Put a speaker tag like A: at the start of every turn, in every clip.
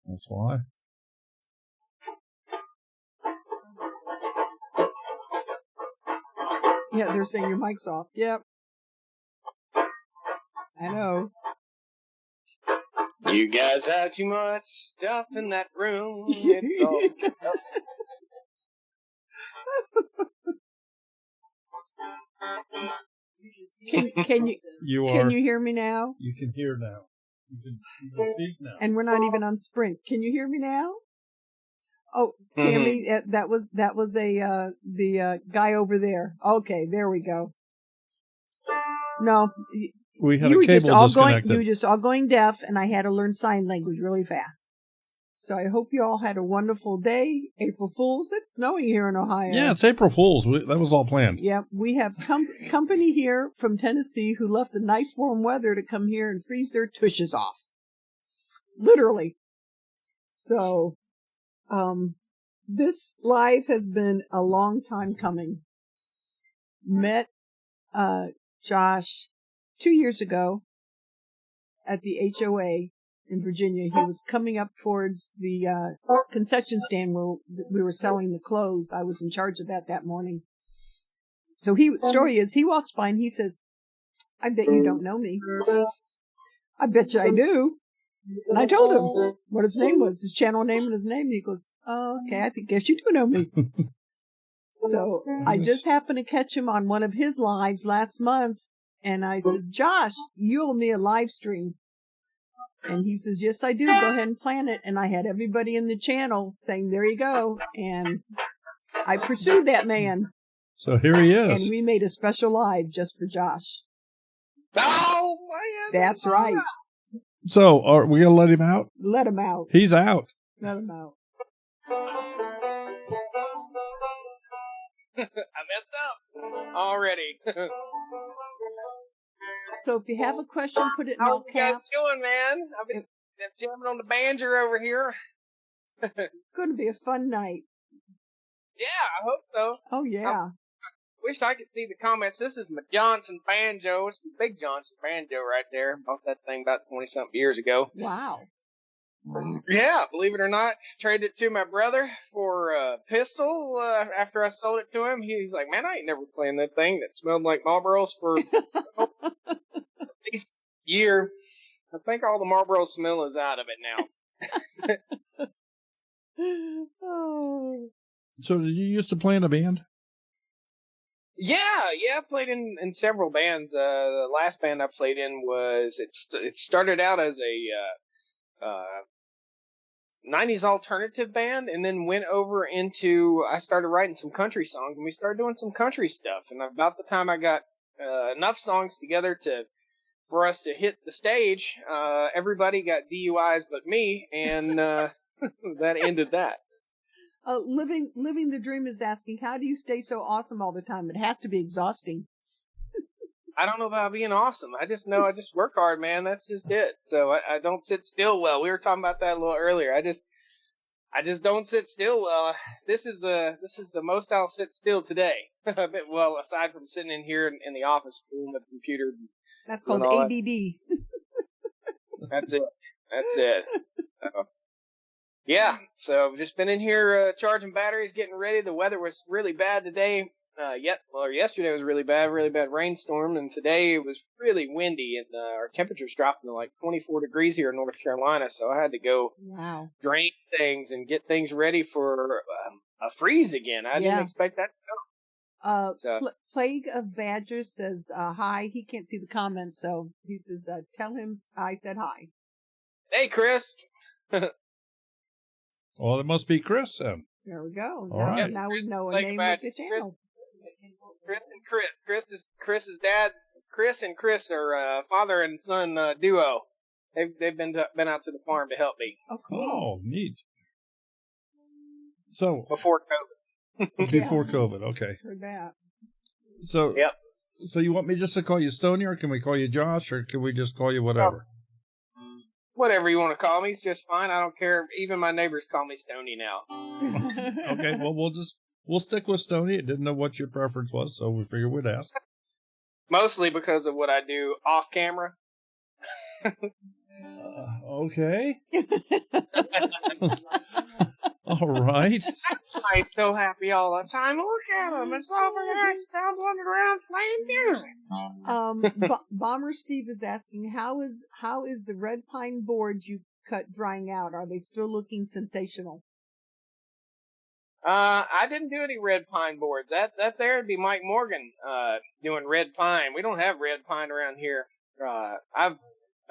A: That's why.
B: Yeah, they're saying your mic's off. Yep. I know.
C: You guys have too much stuff in that room. It's all
B: Can you hear me now?
A: You can hear now. You can speak now.
B: And we're not even on Sprint. Can you hear me now? Oh, Tammy, that was the guy over there. Okay, there we go. No,
A: we had
B: you
A: a
B: were
A: cable
B: just all
A: disconnected.
B: you were just all going deaf, and I had to learn sign language really fast. So I hope you all had a wonderful day. April Fools. It's snowing here in Ohio.
A: Yeah, it's April Fools. That was all planned.
B: Yep, we have company here from Tennessee who left the nice warm weather to come here and freeze their tushes off. Literally. So, this live has been a long time coming. Met Josh 2 years ago at the HOA in Virginia. He was coming up towards the concession stand where we were selling the clothes. I was in charge of that morning. So story is, he walks by and he says, "I bet you don't know me." "I bet you I do." And I told him what his name was, his channel name and his name. And he goes, "Oh, okay, guess you do know me." So I just happened to catch him on one of his lives last month. And I says, "Josh, you owe me a live stream." And he says, "Yes, I do. Go ahead and plan it." And I had everybody in the channel saying, "There you go." And I pursued that man.
A: So here he is.
B: And we made a special live just for Josh.
C: Oh, man.
B: That's right.
A: So are we going to let him out?
B: Let him out.
A: He's out.
B: Let him out.
C: I messed up already.
B: So if you have a question, put it in
C: How
B: all
C: you guys
B: caps.
C: doing, man? I've been jamming on the banjo over here.
B: Going to be a fun night.
C: Yeah, I hope so.
B: Oh, yeah.
C: Wish I could see the comments. This is my Johnson banjo. It's the big Johnson banjo right there. Bought that thing about 20-something years ago.
B: Wow.
C: Yeah, believe it or not, traded it to my brother for a pistol after I sold it to him. He's like, "Man, I ain't never playing that thing that smelled like Marlboros for at least a year. I think all the Marlboro smell is out of it now."
B: Oh.
A: So did you used to play in a band?
C: Yeah, I played in several bands. The last band I played in was, it started out as a 90s alternative band, and then went over into, I started writing some country songs, and we started doing some country stuff. And about the time I got enough songs together for us to hit the stage, everybody got DUIs but me, and that ended that.
B: Living the Dream is asking, how do you stay so awesome all the time? It has to be exhausting.
C: I don't know about being awesome. I just know I just work hard, man. That's just it. So I don't sit still well. We were talking about that a little earlier. I just don't sit still well. This is the most I'll sit still today. Well, aside from sitting in here in the office room with the computer.
B: That's called ADD.
C: That's it. Yeah, so I've just been in here charging batteries, getting ready. The weather was really bad today. Yesterday was really bad rainstorm, and today it was really windy, and our temperatures dropped to like 24 degrees here in North Carolina, so I had to go drain things and get things ready for a freeze again. I didn't expect that to go.
B: Plague of Badgers says hi. He can't see the comments, so he says, tell him I said hi.
C: Hey, Chris.
A: Well, it must be Chris then.
B: There we go.
A: Right.
B: Now we know a name of the channel.
C: Chris's dad. Chris and Chris are father and son duo. They've been out to the farm to help me.
B: Oh, cool.
A: Oh, neat. So
C: before COVID.
A: Before COVID, okay.
B: Heard that.
A: So
C: yep.
A: So you want me just to call you Stoney, or can we call you Josh, or can we just call you whatever?
C: Whatever you want to call me, it's just fine. I don't care. Even my neighbors call me Stoney now.
A: Okay, well we'll stick with Stoney. I didn't know what your preference was, so we figured we'd ask.
C: Mostly because of what I do off camera.
A: Okay. All right.
C: I'm so happy all the time. Look at him. It's over there. Down wandering around playing music.
B: Bomber Steve is asking, how is the red pine boards you cut drying out? Are they still looking sensational?
C: I didn't do any red pine boards. That there would be Mike Morgan doing red pine. We don't have red pine around here. I've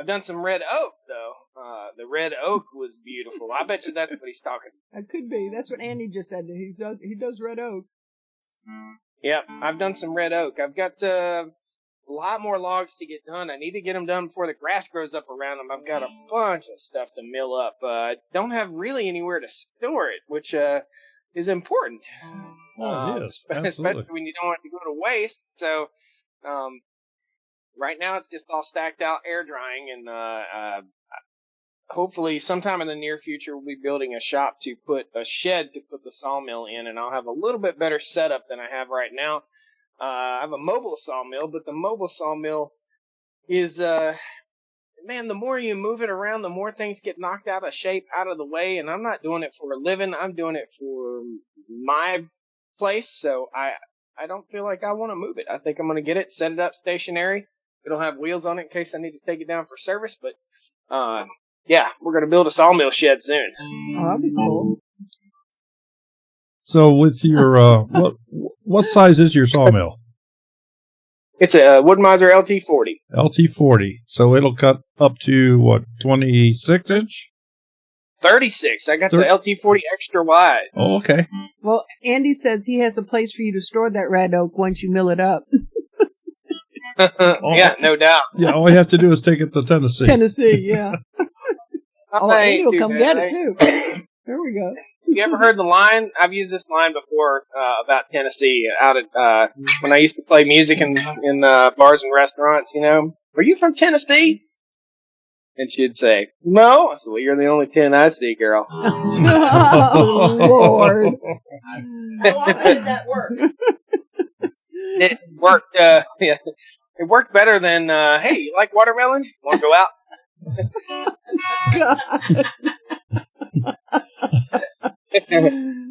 C: done some red oak though. The red oak was beautiful. I bet you that's what he's talking about.
B: It could be. That's what Andy just said. He does red oak.
C: Yep, I've done some red oak. I've got a lot more logs to get done. I need to get them done before the grass grows up around them. I've got a bunch of stuff to mill up. Don't have really anywhere to store it, which is important.
A: Oh, it is. Absolutely.
C: Especially when you don't want it to go to waste. So, right now it's just all stacked out, air drying, and hopefully sometime in the near future we'll be building a shed to put the sawmill in, and I'll have a little bit better setup than I have right now. I have a mobile sawmill, but the mobile sawmill is, man, the more you move it around, the more things get knocked out of shape, out of the way, and I'm not doing it for a living. I'm doing it for my place, so I don't feel like I want to move it. I think I'm going to get it, set it up stationary. It'll have wheels on it in case I need to take it down for service, but yeah, we're going to build a sawmill shed soon.
B: Oh, that'd be cool.
A: So with your, what size is your sawmill?
C: It's a Wood-Mizer LT40.
A: LT40. So it'll cut up to, what, 26 inch?
C: 36. I got the LT40 extra wide.
A: Oh, okay.
B: Well, Andy says he has a place for you to store that red oak once you mill it up.
C: Yeah, no doubt.
A: Yeah, all you have to do is take it to Tennessee.
B: Tennessee, yeah. Andy will come get it, too. There we go.
C: You ever heard the line? I've used this line before about Tennessee. Out at when I used to play music in bars and restaurants. You know, are you from Tennessee? And she'd say, "No." I said, "Well, you're the only 10 I see, girl."
B: Oh, Lord!
D: How did that work?
C: It worked. Yeah, it worked better than. Hey, you like watermelon? Want to go out?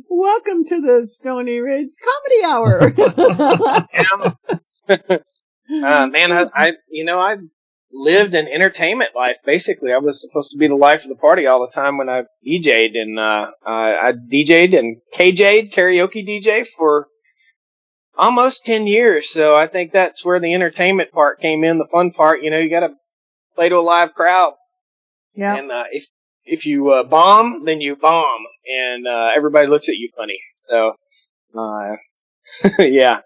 B: Welcome to the Stoney Ridge Comedy Hour.
C: Man, I lived an entertainment life. Basically, I was supposed to be the life of the party all the time when I DJ'd, and I DJ'd and KJ'd, karaoke DJ, for almost 10 years. So I think that's where the entertainment part came in, the fun part. You know, you got to play to a live crowd.
B: Yeah.
C: And if you bomb, then you bomb, and everybody looks at you funny. So, yeah.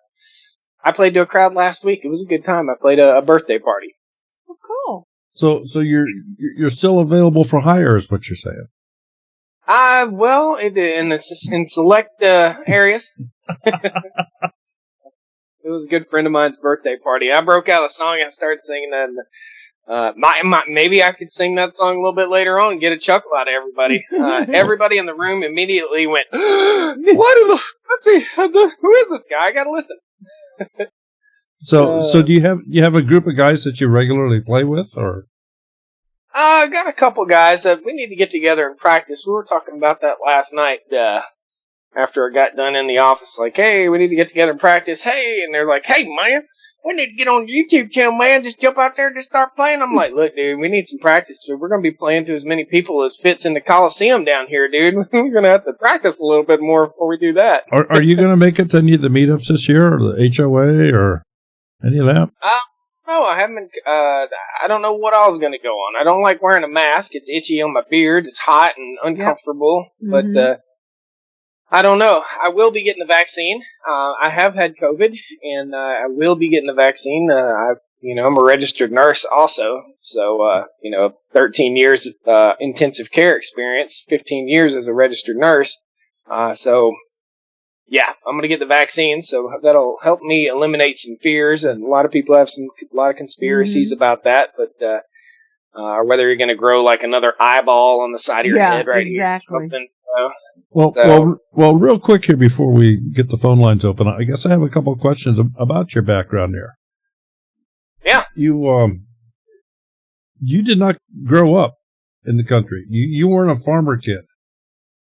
C: I played to a crowd last week. It was a good time. I played a birthday party.
B: Oh, cool.
A: So you're still available for hire, is what you're saying?
C: Well, in select areas. It was a good friend of mine's birthday party. I broke out a song and started singing that. Maybe I could sing that song a little bit later on and get a chuckle out of everybody. Everybody in the room immediately went, who is this guy? I gotta listen.
A: So do you have a group of guys that you regularly play with, or?
C: I got a couple guys. We need to get together and practice. We were talking about that last night, after I got done in the office. Like, hey, we need to get together and practice. Hey, and they're like, hey, man, we need to get on the YouTube channel, man. Just jump out there and just start playing. I'm like, look, dude, we need some practice. We're going to be playing to as many people as fits in the Coliseum down here, dude. We're going to have to practice a little bit more before we do that.
A: Are you going to make it to any of the meetups this year, or the HOA, or any of that?
C: No, I haven't. I don't know what I was going to go on. I don't like wearing a mask. It's itchy on my beard. It's hot and uncomfortable. Yep. But I don't know. I will be getting the vaccine. I have had COVID, and I will be getting the vaccine. I'm a registered nurse also. So, 13 years intensive care experience, 15 years as a registered nurse. Yeah, I'm going to get the vaccine, so that'll help me eliminate some fears. And a lot of people have a lot of conspiracies about that, but whether you're going to grow like another eyeball on the side of your head right here. Something.
A: Well, real quick here before we get the phone lines open, I guess I have a couple of questions about your background here.
C: Yeah.
A: You did not grow up in the country. You weren't a farmer kid.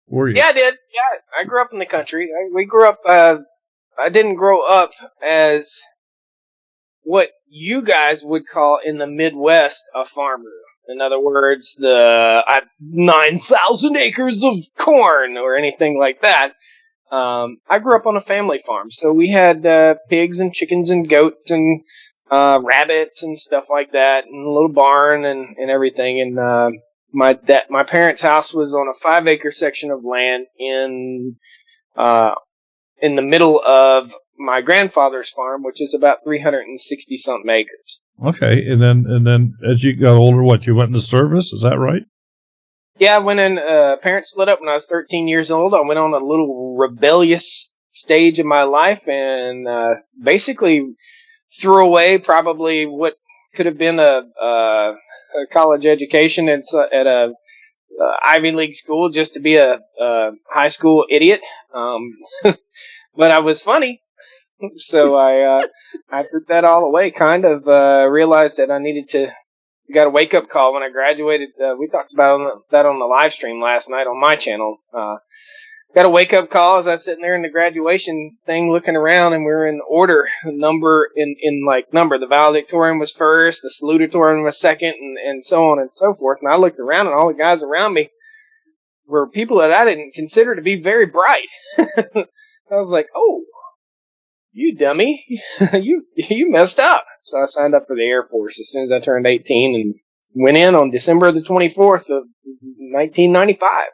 A: Were you?
C: Yeah, I did. Yeah, I grew up in the country. We grew up. I didn't grow up as what you guys would call in the Midwest a farmer. In other words, 9,000 acres of corn or anything like that. I grew up on a family farm, so we had pigs and chickens and goats and rabbits and stuff like that, and a little barn and everything. And my parents' house was on a 5-acre section of land in the middle of my grandfather's farm, which is about 360 something acres.
A: Okay, and then as you got older, you went into service? Is that right?
C: Yeah, I went in. Parents split up when I was 13 years old. I went on a little rebellious stage of my life and basically threw away probably what could have been a college education at a Ivy League school just to be a high school idiot. But I was funny, so I threw that all away. Kind of realized that I got a wake up call when I graduated. We talked about that on the live stream last night on my channel. Got a wake up call as I was sitting there in the graduation thing looking around, and we were in order, number. The valedictorian was first, the salutatorian was second, and so on and so forth. And I looked around, and all the guys around me were people that I didn't consider to be very bright. I was like, oh, you dummy, you messed up. So I signed up for the Air Force as soon as I turned 18 and went in on December the 24th of 1995.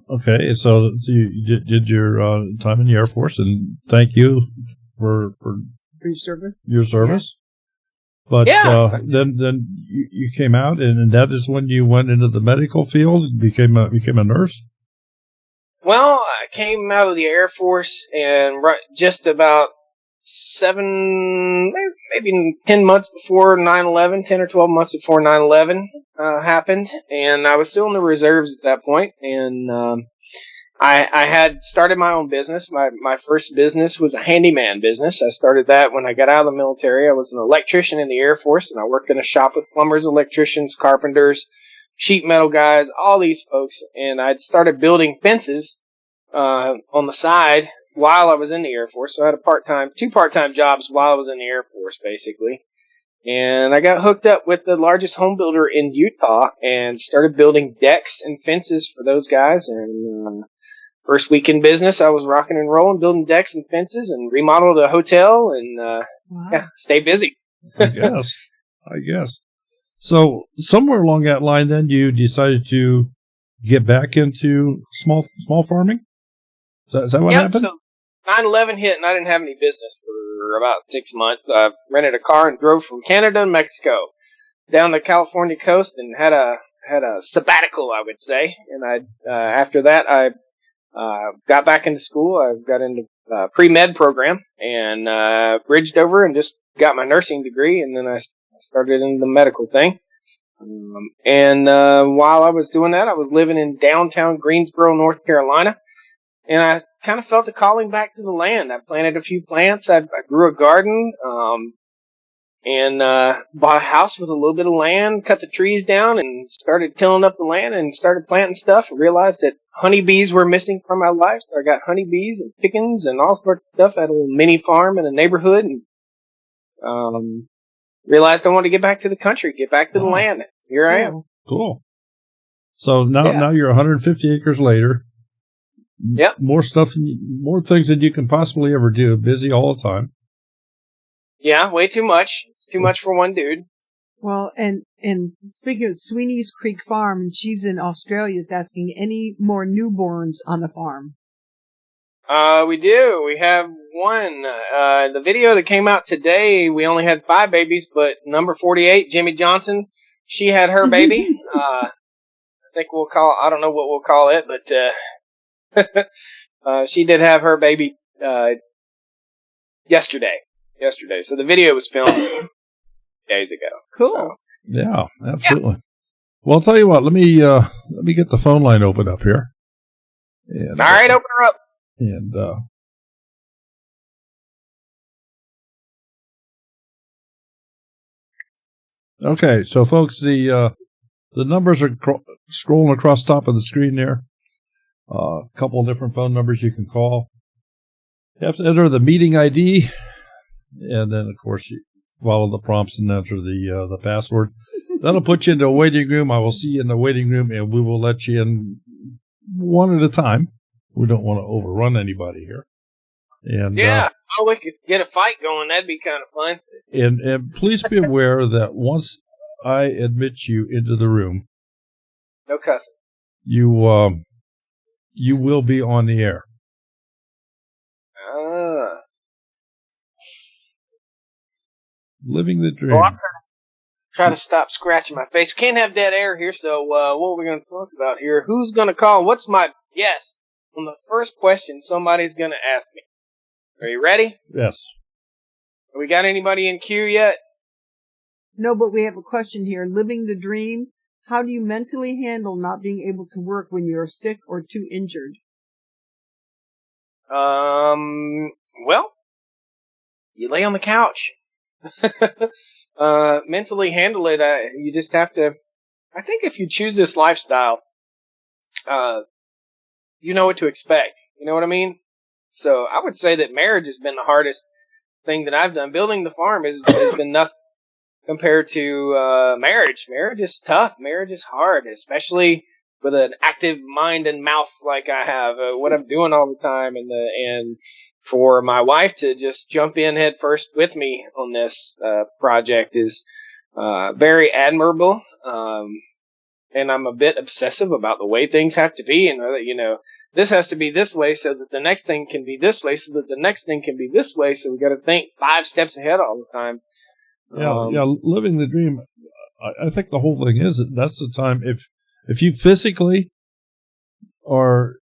A: Okay, so you did your time in the Air Force, and thank you for
B: your service.
A: Your service. Yeah. But
C: yeah.
A: Then you came out, and that is when you went into the medical field and became a nurse.
C: Well, I came out of the Air Force and just about maybe 10 months before 9/11, 10 or 12 months before 9/11 happened, and I was still in the reserves at that point. And I had started my own business. My first business was a handyman business. I started that when I got out of the military. I was an electrician in the Air Force, and I worked in a shop with plumbers, electricians, carpenters, sheet metal guys, all these folks, and I'd started building fences on the side while I was in the Air Force. So I had two part-time jobs while I was in the Air Force, basically. And I got hooked up with the largest home builder in Utah and started building decks and fences for those guys. And first week in business, I was rocking and rolling, building decks and fences, and remodeled a hotel, and stay busy.
A: I guess. So somewhere along that line, then you decided to get back into small farming. Is that what happened?
C: So 9/11 hit, and I didn't have any business for about 6 months. I rented a car and drove from Canada to Mexico down the California coast, and had a sabbatical, I would say. And after that, I got back into school. I got into pre-med program and bridged over and just got my nursing degree, and then I started into the medical thing. And while I was doing that, I was living in downtown Greensboro, North Carolina, and I kind of felt the calling back to the land. I planted a few plants. I grew a garden, and bought a house with a little bit of land, cut the trees down, and started tilling up the land and started planting stuff. I realized that honeybees were missing from my life, so I got honeybees and chickens and all sorts of stuff at a little mini farm in a neighborhood, and realized I wanted to get back to the country, get back to the land. Here I am.
A: Cool. So now you're 150 acres later.
C: Yep.
A: More things than you can possibly ever do. Busy all the time.
C: Yeah, way too much. It's too much for one dude.
B: Well, and speaking of Sweeney's Creek Farm, and she's in Australia, is asking any more newborns on the farm.
C: We do. We have one. The video that came out today, we only had 5 babies, but number 48, Jimmy Johnson, she had her baby. I think I don't know what we'll call it, but she did have her baby yesterday. So the video was filmed days ago.
B: Cool.
C: So.
A: Yeah, absolutely. Yeah. Well, I'll tell you what. Let me get the phone line open up here. And,
C: all right, open her up.
A: And okay, so folks, the numbers are scrolling across the top of the screen there. A couple of different phone numbers you can call. You have to enter the meeting ID, and then, of course, you follow the prompts and enter the password. That'll put you into a waiting room. I will see you in the waiting room, and we will let you in one at a time. We don't want to overrun anybody here. And
C: yeah, we could get a fight going. That'd be kind of fun.
A: And please be aware that once I admit you into the room,
C: no cussing.
A: You will be on the air. Living the dream.
C: Well, I'm try to stop scratching my face. We can't have dead air here, so what are we going to talk about here? Who's going to call? What's my guess on the first question somebody's going to ask me? Are you ready?
A: Yes.
C: Have we got anybody in queue yet?
B: No, but we have a question here. Living the dream. How do you mentally handle not being able to work when you're sick or too injured?
C: Well, you lay on the couch. Mentally handle it. You just have to, I think if you choose this lifestyle, you know what to expect. You know what I mean? So I would say that marriage has been the hardest thing that I've done. Building the farm has been nothing compared to marriage. Marriage is tough. Marriage is hard, especially with an active mind and mouth like I have. What I'm doing all the time, and for my wife to just jump in head first with me on this project is very admirable. And I'm a bit obsessive about the way things have to be, and this has to be this way so that the next thing can be this way, so that the next thing can be this way. So we got to think 5 steps ahead all the time.
A: Yeah, living the dream. I think the whole thing is that's the time if you physically are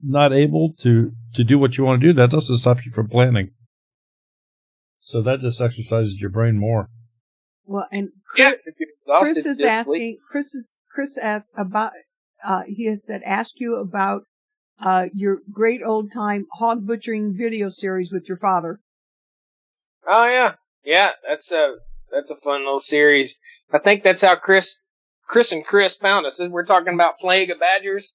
A: not able to do what you want to do, that doesn't stop you from planning. So that just exercises your brain more.
B: Well, and
C: Chris
B: is asking. Chris asked about. He has said, ask you about your great old time hog butchering video series with your father.
C: Oh yeah, that's a fun little series. I think that's how Chris and Chris found us. We're talking about Plague of Badgers.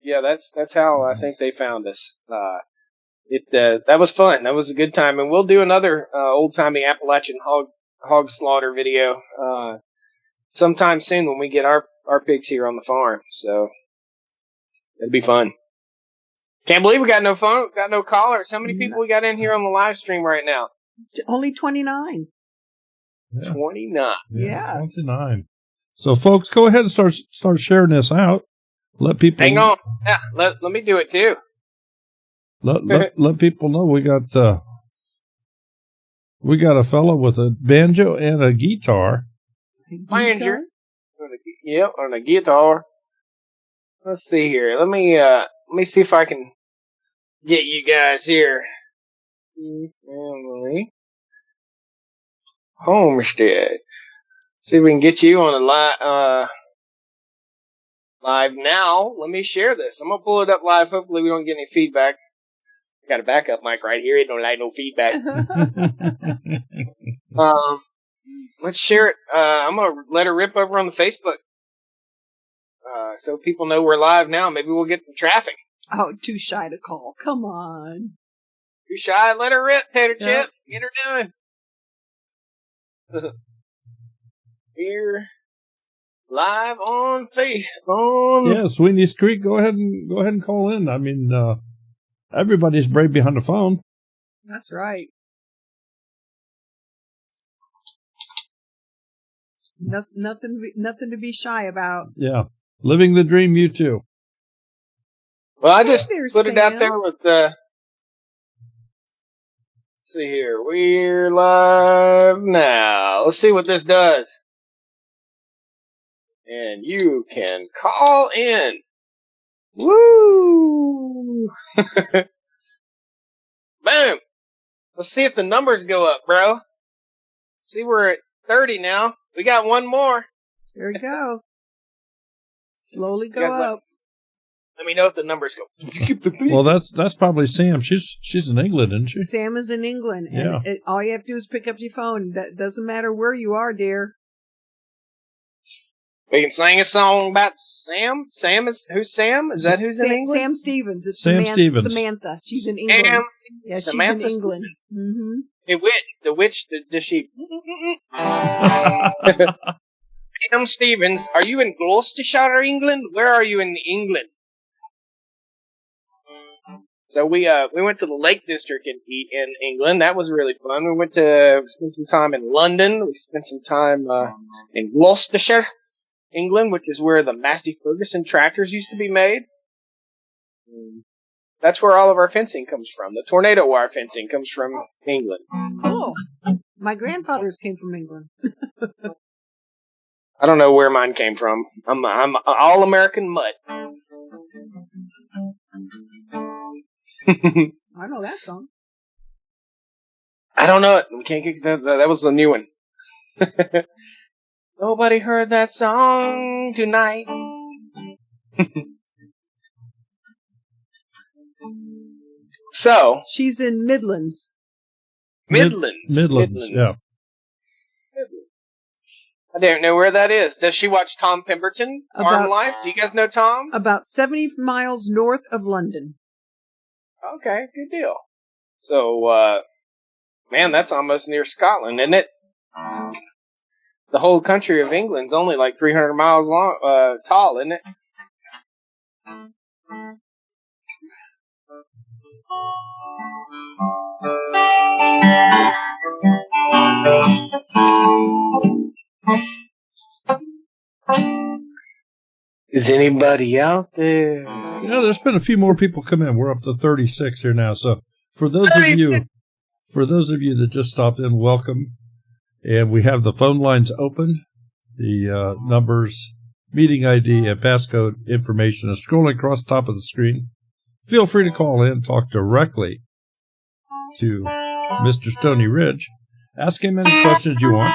C: Yeah, that's how I think they found us. That was fun. That was a good time, and we'll do another old timey Appalachian hog slaughter video sometime soon when we get our pigs here on the farm. So it'll be fun. Can't believe we got no phone, got no callers. How many people we got in here on the live stream right now?
B: Only 29.
A: Yeah.
C: 29.
B: Yes.
A: 29. So, folks, go ahead and start sharing this out. Let people
C: hang on. Yeah, let me do it too.
A: Let people know we got a fellow with a banjo and a guitar.
C: Banjo. Yep, on a guitar. Let's see here. Let me see if I can get you guys here. Family. Homestead. See if we can get you on a live now. Let me share this. I'm gonna pull it up live. Hopefully we don't get any feedback. Got a backup mic right here. It don't like no feedback. Let's share it. I'm gonna let her rip over on the Facebook. So people know we're live now. Maybe we'll get some traffic.
B: Oh, too shy to call. Come on.
C: Too shy? Let her rip, Tater Chip. Get her doing. Here, live on Facebook.
A: Yeah, Sweeney's Creek. Go ahead and call in. I mean, everybody's brave behind the phone.
B: That's right. Nothing to be shy about.
A: Yeah, living the dream. You too.
C: Well, I just put it out there with let's see here. We're live now. Let's see what this does. And you can call in. Woo! Boom! Let's see if the numbers go up, bro. See, we're at 30 now. We got one more.
B: There we go. Slowly go up.
C: Let me know if the numbers go.
A: Well, that's probably Sam. She's in England, isn't she?
B: Sam is in England, and all you have to do is pick up your phone. That doesn't matter where you are, dear.
C: We can sing a song about Sam. Who's Sam? Is that who's in England?
B: Sam Stevens. It's
A: Sam Stevens.
B: Samantha. She's in England.
C: Sam,
B: Yeah,
C: Samantha
B: she's in England. Mm-hmm.
C: The witch, the sheep. Sam Stevens, are you in Gloucestershire, England? Where are you in England? So we went to the Lake District in England. That was really fun. We spent some time in London. We spent some time in Gloucestershire, England, which is where the Massey Ferguson tractors used to be made. That's where all of our fencing comes from. The tornado wire fencing comes from England.
B: Cool. My grandfathers came from England.
C: I don't know where mine came from. I'm all American mutt.
B: I know that song.
C: I don't know it. We can't get that. That was a new one. Nobody heard that song tonight. So
B: She's in Midlands.
C: Midlands.
A: Yeah.
C: I don't know where that is. Does she watch Tom Pemberton? Farm Life? Do you guys know Tom?
B: About 70 miles north of London.
C: Okay, good deal. So, man, that's almost near Scotland, isn't it? The whole country of England's only like 300 miles long, tall, isn't it? Is anybody out there?
A: Yeah, there's been a few more people come in. We're up to 36 here now. So for those of you that just stopped in, welcome. And we have the phone lines open. The numbers, meeting ID, and passcode information is scrolling across the top of the screen. Feel free to call in, talk directly to Mr. Stoney Ridge. Ask him any questions you want.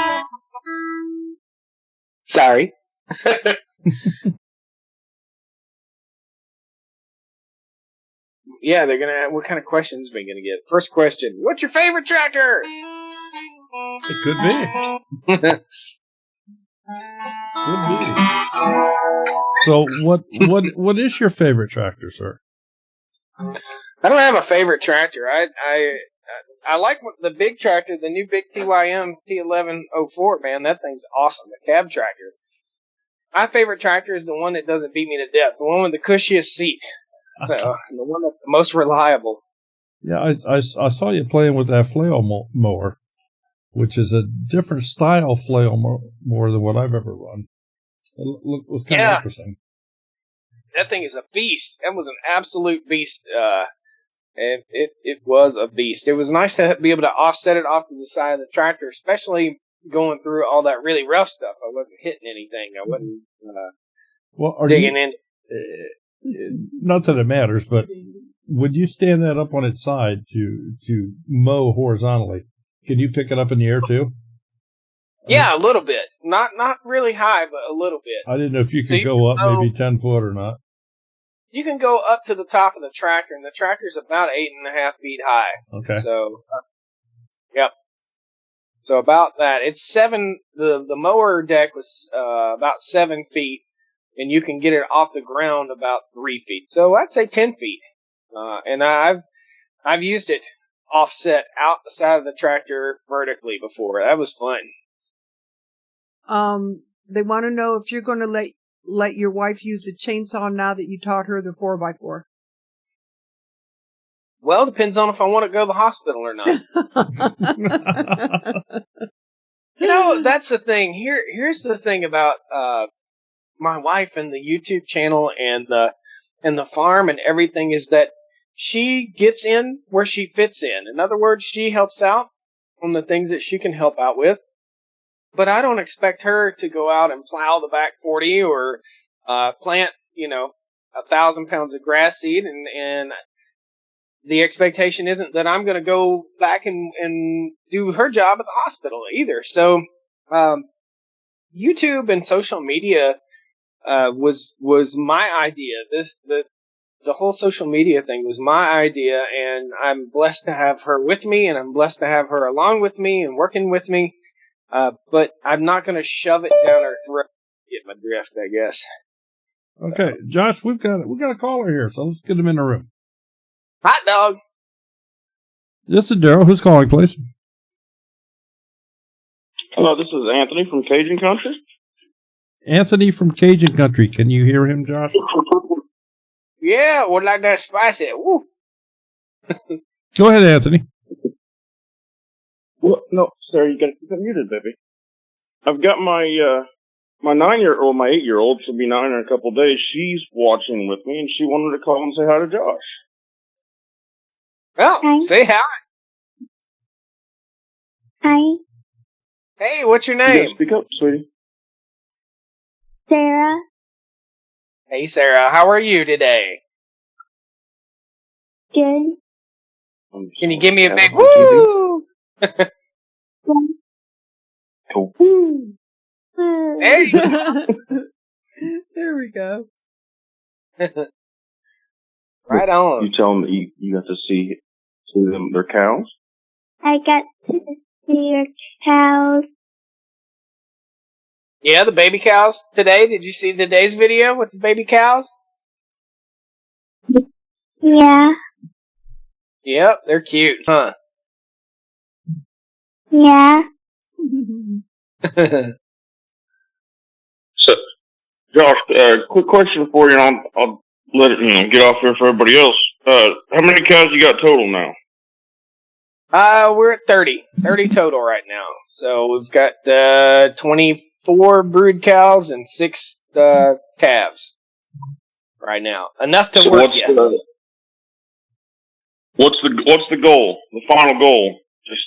C: Sorry. Yeah, they're gonna. What kind of questions are we gonna get? First question: what's your favorite tractor?
A: It could be. Could be. So, what is your favorite tractor, sir?
C: I don't have a favorite tractor. I like the big tractor, the new big TYM T1104. Man, that thing's awesome. The cab tractor. My favorite tractor is the one that doesn't beat me to death. The one with the cushiest seat. So the one that's the most reliable.
A: Yeah, I saw you playing with that flail mower, which is a different style flail mower than what I've ever run. It was kind of interesting.
C: That thing is a beast. That was an absolute beast. And it was a beast. It was nice to be able to offset it off to the side of the tractor, especially going through all that really rough stuff. I wasn't hitting anything. I wasn't digging in.
A: Not that it matters, but would you stand that up on its side to mow horizontally? Can you pick it up in the air too?
C: Yeah, a little bit. Not really high, but a little bit.
A: I didn't know if you could go up maybe 10 foot or not.
C: You can go up to the top of the tractor, and the tractor's about 8.5 feet high.
A: Okay.
C: So, yep. So about that. It's 7. The mower deck was about 7 feet, and you can get it off the ground about 3 feet. So I'd say 10 feet. And I've used it offset out the side of the tractor vertically before. That was fun.
B: They want to know if you're going to let your wife use a chainsaw now that you taught her the 4x4.
C: Well, depends on if I want to go to the hospital or not. You know, that's the thing. Here's the thing about my wife and the YouTube channel and the farm and everything is that she gets in where she fits in. In other words, she helps out on the things that she can help out with. But I don't expect her to go out and plow the back 40 or plant, 1,000 pounds of grass seed. And the expectation isn't that I'm going to go back and do her job at the hospital either. So YouTube and social media was my idea. The whole social media thing was my idea, and I'm blessed to have her with me, and I'm blessed to have her along with me and working with me. But I'm not going to shove it down her throat. get my drift, I guess.
A: Okay, Josh, we've got a caller here, so let's get him in the room.
C: Hot dog.
A: This is Daryl. Who's calling, please?
E: Hello, this is Anthony from Cajun Country.
A: Anthony from Cajun Country. Can you hear him, Josh?
C: Yeah, would like that spicy. Woo.
A: Go ahead, Anthony.
E: Well, no, sir, you got to keep it muted, baby. I've got my 9-year-old, my 8-year-old, she'll be 9 in a couple of days. She's watching with me, and she wanted to call and say hi to Josh.
C: Well,
F: Hi.
C: say hi.
F: Hi,
C: Hey, what's your
E: You gotta
C: name?
E: speak up, sweetie.
F: Sarah.
C: Hey, Sarah. How are you today?
F: Good.
C: Can you give me a big
E: woo?
C: woo?
E: Cool.
C: Hey.
B: There we go.
C: Right on.
E: You tell them that you got to see them, their cows.
F: I got to see your cows.
C: Yeah, the baby cows today. Did you see today's video with the baby cows?
F: Yeah,
C: Yep, they're cute, huh?
F: yeah.
E: So, Josh, quick question for you, and I'll let it get off here for everybody else. How many cows you got total now?
C: We're at 30 total right now. So we've got 24 brood cows and 6 calves right now. Enough to
E: So
C: work
E: what's
C: you.
E: what's the goal? The final goal? Just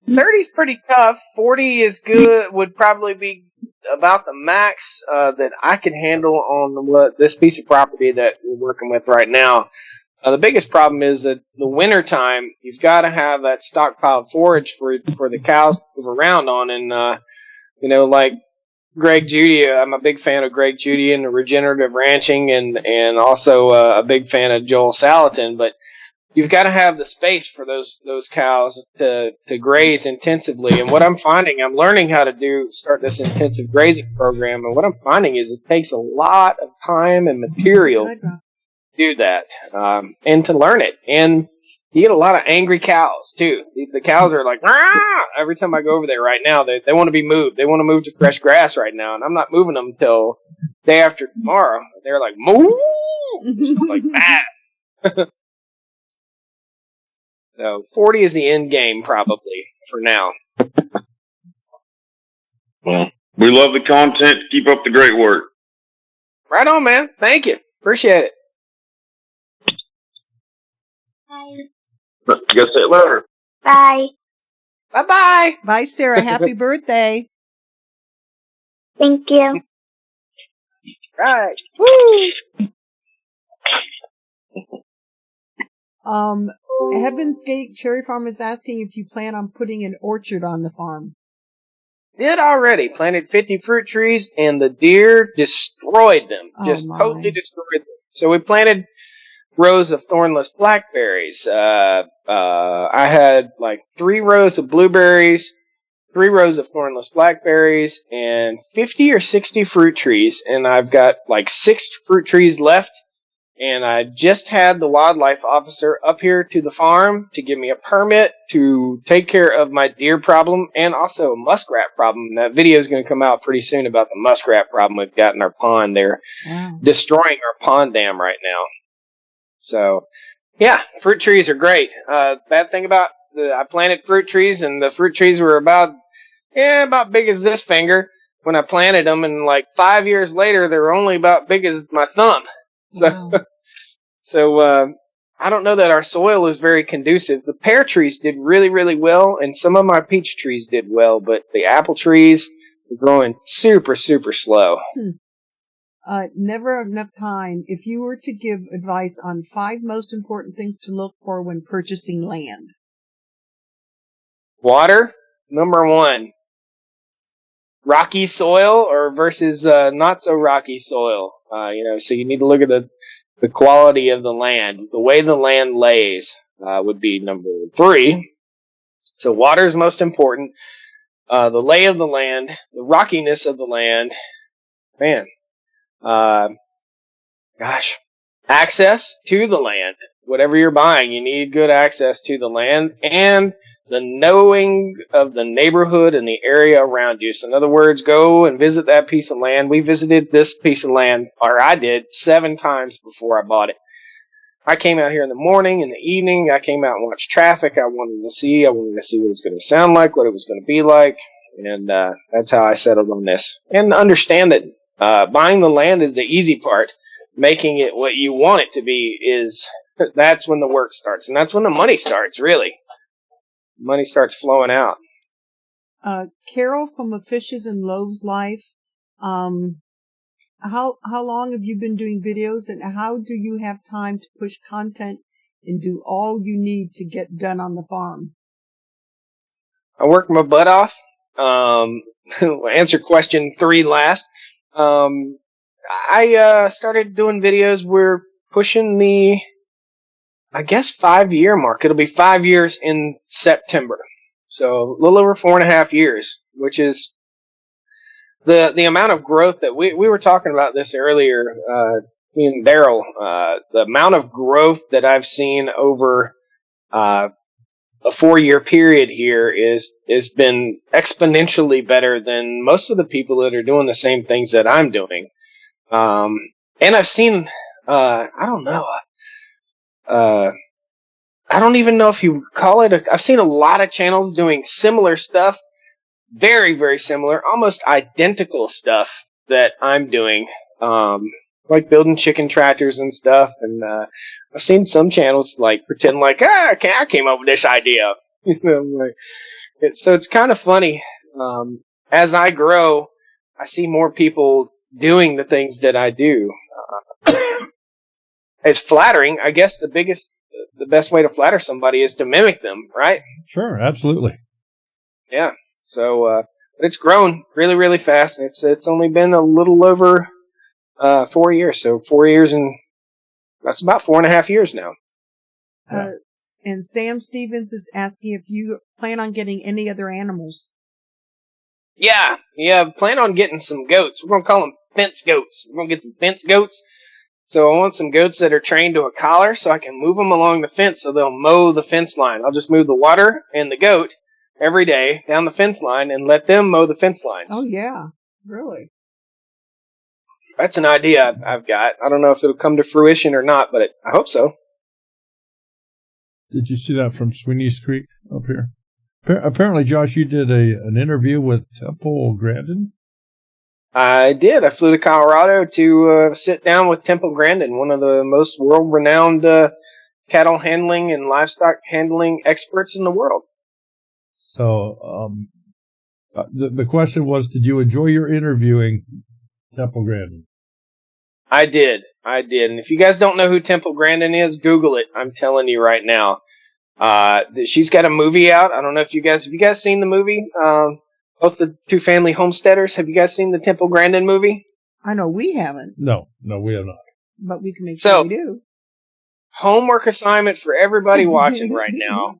C: 30's pretty tough. 40 is good. Would probably be about the max that I can handle on this piece of property that we're working with right now. The biggest problem is that the winter time, you've got to have that stockpiled forage for the cows to move around on. And, like Greg Judy, I'm a big fan of Greg Judy and the regenerative ranching and also a big fan of Joel Salatin. But you've got to have the space for those cows to graze intensively. And what I'm finding, I'm learning how to start this intensive grazing program. And what I'm finding is it takes a lot of time and material do that and to learn it, and you get a lot of angry cows too. The cows are like, "Rah!" Every time I go over there right now, they want to be moved. They want to move to fresh grass right now, and I'm not moving them until day after tomorrow. They're like, "Moo!" Stuff like that. So 40 is the end game probably for now.
E: well, we love the content. Keep up the great work.
C: Right on, man. Thank you. Appreciate it.
F: Bye.
E: You gotta say it louder.
F: Bye.
C: Bye-bye.
B: Bye, Sarah. Happy birthday.
F: Thank you.
C: Right. Woo!
B: Heaven's Gate Cherry Farm is asking if you plan on putting an orchard on the farm.
C: Did already. Planted 50 fruit trees, and the deer destroyed them.
B: Oh,
C: Just
B: my.
C: totally destroyed them. So we planted rows of thornless blackberries. I had like 3 rows of blueberries, 3 rows of thornless blackberries, and 50 or 60 fruit trees. And I've got like 6 fruit trees left. And I just had the wildlife officer up here to the farm to give me a permit to take care of my deer problem and also a muskrat problem. That video is going to come out pretty soon about the muskrat problem we've got in our pond. They're destroying our pond dam right now. So, yeah, fruit trees are great. Bad thing about I planted fruit trees, and the fruit trees were about big as this finger when I planted them. And like 5 years later, they were only about big as my thumb. So, I don't know that our soil is very conducive. The pear trees did really, really well, and some of my peach trees did well, but the apple trees are growing super, super slow.
B: Never enough time. If you were to give advice on 5 most important things to look for when purchasing land.
C: Water, number 1. Rocky soil or versus not so rocky soil. So you need to look at the quality of the land. The way the land lays would be number 3. So water is most important. the lay of the land, the rockiness of the land, man, gosh, access to the land. Whatever you're buying, you need good access to the land and the knowing of the neighborhood and the area around you. So in other words, go and visit that piece of land. We visited this piece of land, or I did, 7 times before I bought it. I came out here in the morning, in the evening. I came out and watched traffic. I wanted to see what it was going to sound like, what it was going to be like. And that's how I settled on this. And understand that buying the land is the easy part. Making it what you want it to be that's when the work starts. And that's when the money starts, really. Money starts flowing out.
B: Carol from A Fishes and Loaves Life. How long have you been doing videos, and how do you have time to push content and do all you need to get done on the farm?
C: I work my butt off. Answer question 3 last. I started doing videos. We're pushing the, I guess, 5-year mark. It'll be 5 years in September. So a little over 4.5 years, which is the amount of growth that we were talking about this earlier, me and Daryl, the amount of growth that I've seen over a 4-year period here has been exponentially better than most of the people that are doing the same things that I'm doing. And I've seen, I don't know, I don't even know if you call it, I've seen a lot of channels doing similar stuff, very, very similar, almost identical stuff that I'm doing, like building chicken tractors and stuff. And I've seen some channels like pretend like, I came up with this idea. So it's kind of funny. As I grow, I see more people doing the things that I do. It's flattering. I guess the best way to flatter somebody is to mimic them, right?
A: Sure, absolutely.
C: Yeah. So, but it's grown really, really fast. It's only been a little over 4 years. So 4 years, and that's about 4.5 years now.
B: And Sam Stevens is asking if you plan on getting any other animals.
C: Yeah. Plan on getting some goats. We're gonna call them fence goats. We're gonna get some fence goats. So I want some goats that are trained to a collar, so I can move them along the fence, so they'll mow the fence line. I'll just move the water and the goat every day down the fence line and let them mow the fence lines.
B: Oh, yeah. Really?
C: That's an idea I've got. I don't know if it'll come to fruition or not, but I hope so.
A: Did you see that from Sweeney's Creek up here? Apparently, Josh, you did an interview with Temple Grandin.
C: I did. I flew to Colorado to sit down with Temple Grandin, one of the most world-renowned cattle handling and livestock handling experts in the world.
A: So the question was, did you enjoy your interviewing Temple Grandin? I
C: did. And if you guys don't know who Temple Grandin is, Google it. I'm telling you right now. She's got a movie out. I don't know if have you guys seen the movie? Both the Two Family Homesteaders. Have you guys seen the Temple Grandin movie?
B: I know we haven't.
A: No, we have not.
B: But we can make sure we do.
C: Homework assignment for everybody watching right now.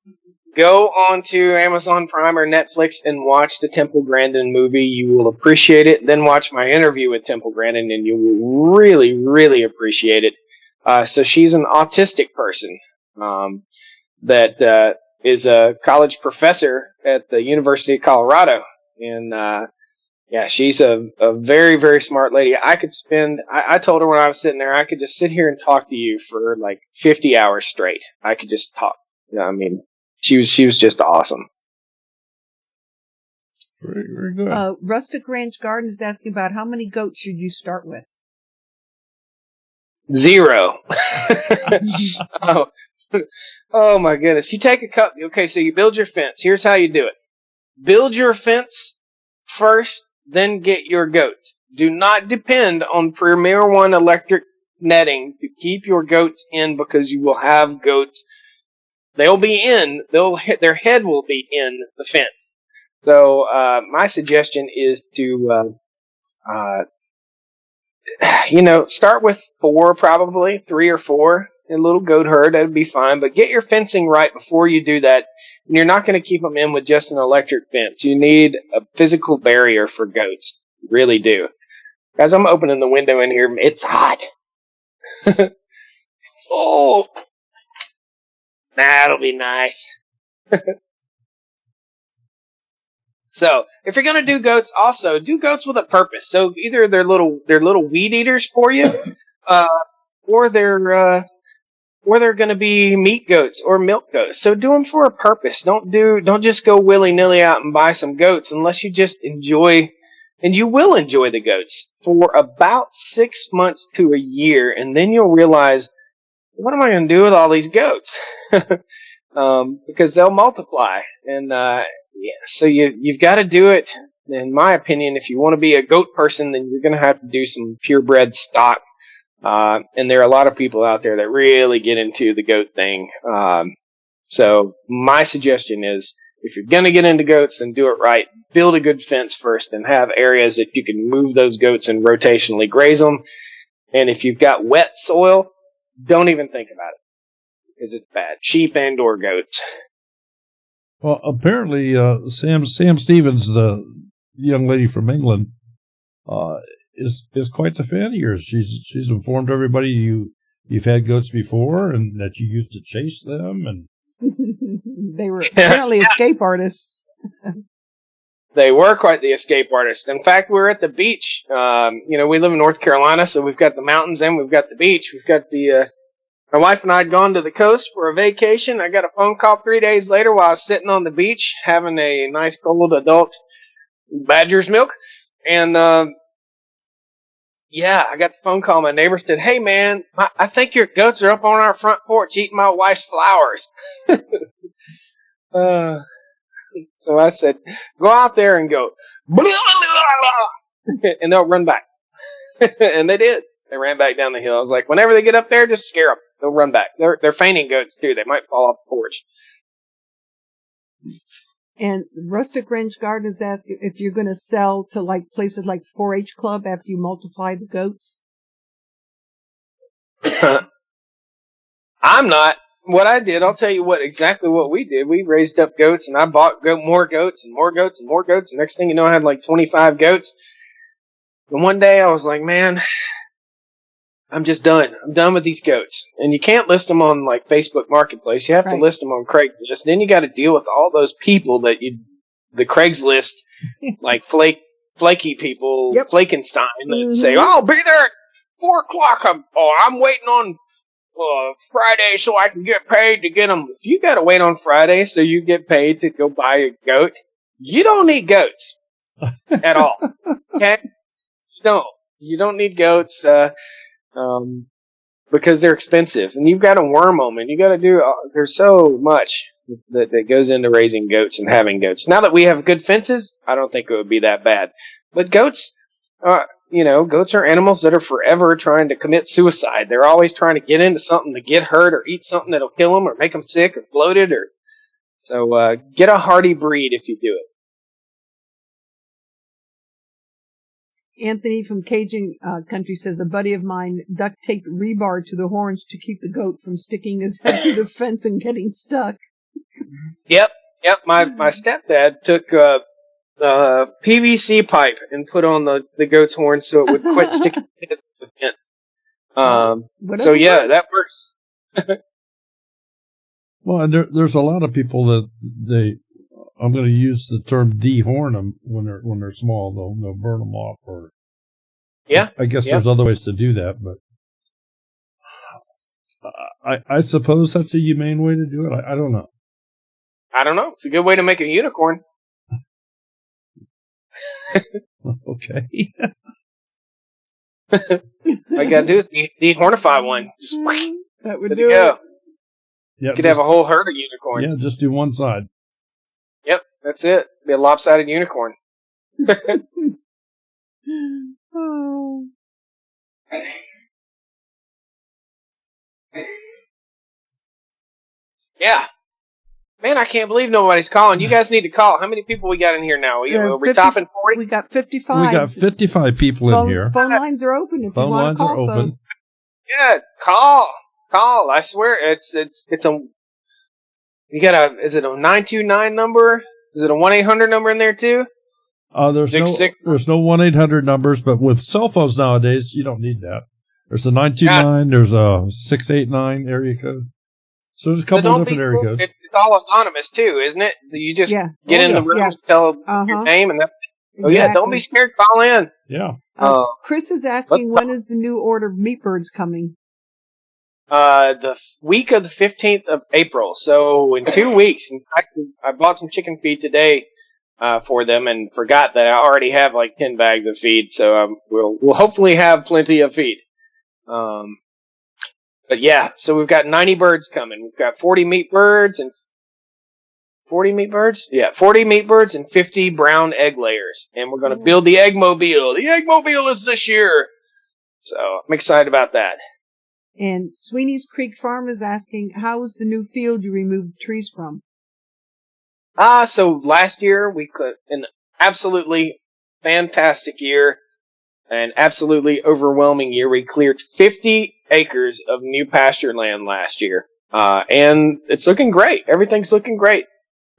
C: Go on to Amazon Prime or Netflix and watch the Temple Grandin movie. You will appreciate it. Then watch my interview with Temple Grandin, and you will really, really appreciate it. So she's an autistic person that is a college professor at the University of Colorado. And she's a very, very smart lady. I told her when I was sitting there, I could just sit here and talk to you for like 50 hours straight. I could just talk. She was just awesome.
A: Very, very good.
B: Rustic Ranch Garden is asking about how many goats should you start with?
C: 0. Oh my goodness. You take a cup. Okay, so you build your fence. Here's how you do it. Build your fence first, then get your goats. Do not depend on Premier One electric netting to keep your goats in, because you will have goats. They'll be in. Their head will be in the fence. So my suggestion is to start with 4, probably 3 or 4. A little goat herd, that'd be fine. But get your fencing right before you do that. And you're not going to keep them in with just an electric fence. You need a physical barrier for goats. You really do. Guys, I'm opening the window in here. It's hot. Oh, that'll be nice. So, if you're going to do goats, also do goats with a purpose. So either they're little weed eaters for you, or they're going to be meat goats or milk goats. So do them for a purpose. Don't just go willy-nilly out and buy some goats unless you just enjoy, and you will enjoy the goats for about 6 months to a year, and then you'll realize, what am I going to do with all these goats? Because they'll multiply, and so you've got to do it. In my opinion, if you want to be a goat person, then you're going to have to do some purebred stock. And there are a lot of people out there that really get into the goat thing. So my suggestion is, if you're going to get into goats, then do it right. Build a good fence first and have areas that you can move those goats and rotationally graze them. And if you've got wet soil, don't even think about it, because it's bad. Sheep and or goats.
A: Well, apparently, Sam Stevens, the young lady from England, is quite the fan of yours. She's informed everybody you've had goats before and that you used to chase them, and
B: they were apparently escape artists.
C: They were quite the escape artists. In fact, we were at the beach. We live in North Carolina, so we've got the mountains and we've got the beach. We've got my wife and I had gone to the coast for a vacation. I got a phone call 3 days later while I was sitting on the beach having a nice cold adult Badger's milk. And, I got the phone call. My neighbor said, "Hey man, I think your goats are up on our front porch eating my wife's flowers." So I said, "Go out there and go, blah, blah, blah," and they'll run back. And they did. They ran back down the hill. I was like, whenever they get up there, just scare them. They'll run back. They're fainting goats too. They might fall off the porch.
B: And Rustic Ranch Gardens ask if you're going to sell to like places like 4-H Club after you multiply the goats.
C: I'm not. What I did, I'll tell you exactly what we did. We raised up goats, and I bought more goats and more goats and more goats. And next thing you know, I had like 25 goats. And one day I was like, man, I'm just done. I'm done with these goats. And you can't list them on like Facebook Marketplace. You have to list them on Craigslist. Then you got to deal with all those people that the Craigslist, like flaky people, Flakenstein, that say, "I'll be there at 4:00. I'm waiting on Friday so I can get paid to get them." If you got to wait on Friday so you get paid to go buy a goat, you don't need goats at all. Okay? You don't need goats. Because they're expensive, and you've got to worm them, and you got to do. There's so much that goes into raising goats and having goats. Now that we have good fences, I don't think it would be that bad. But goats, goats are animals that are forever trying to commit suicide. They're always trying to get into something to get hurt or eat something that'll kill them or make them sick or bloated. So get a hardy breed if you do it.
B: Anthony from Cajun Country says, a buddy of mine duct taped rebar to the horns to keep the goat from sticking his head through the fence and getting stuck. Yep.
C: My stepdad took PVC pipe and put on the goat's horn so it would quit sticking his head through the fence. That works.
A: Well, and there's a lot of people that I'm going to use the term dehorn them when they're small. They'll burn them off, or I guess there's other ways to do that, but I suppose that's a humane way to do it. I don't know.
C: It's a good way to make a unicorn.
A: Okay.
C: All you gotta do is dehornify one. Just
B: that would do it.
C: Yep, you could have a whole herd of unicorns.
A: Yeah, just do one side.
C: Yep, that's it. Be a lopsided unicorn.
B: Oh.
C: Yeah. Man, I can't believe nobody's calling. You guys need to call. How many people we got in here now? Are we topping 40?
B: We got 55.
A: We got 55 people in here.
B: Phone lines are open if you want to call, folks.
C: Yeah, call. I swear, it's You got is it a 929 number? Is it a 1-800 number in there too?
A: There's no 1-800 numbers, but with cell phones nowadays, you don't need that. There's a 929, there's a 689 area code. So there's a couple of different area codes.
C: It's all anonymous too, isn't it? You just get in the room, tell your name, and oh yeah, don't be scared. Call in.
A: Yeah.
B: Chris is asking, when is the new order of meat birds coming?
C: The week of the 15th of April. So in 2 weeks. In fact, I bought some chicken feed today for them and forgot that I already have like 10 bags of feed. So we'll hopefully have plenty of feed. But yeah, so we've got 90 birds coming. We've got 40 meat birds and 40 meat birds? Yeah, 40 meat birds and 50 brown egg layers. And we're going to build the Eggmobile. The Eggmobile is this year. So I'm excited about that.
B: And Sweeney's Creek Farm is asking, how is the new field you removed trees from?
C: So last year we cleared an absolutely fantastic year, an absolutely overwhelming year. We cleared 50 acres of new pasture land last year. And it's looking great. Everything's looking great.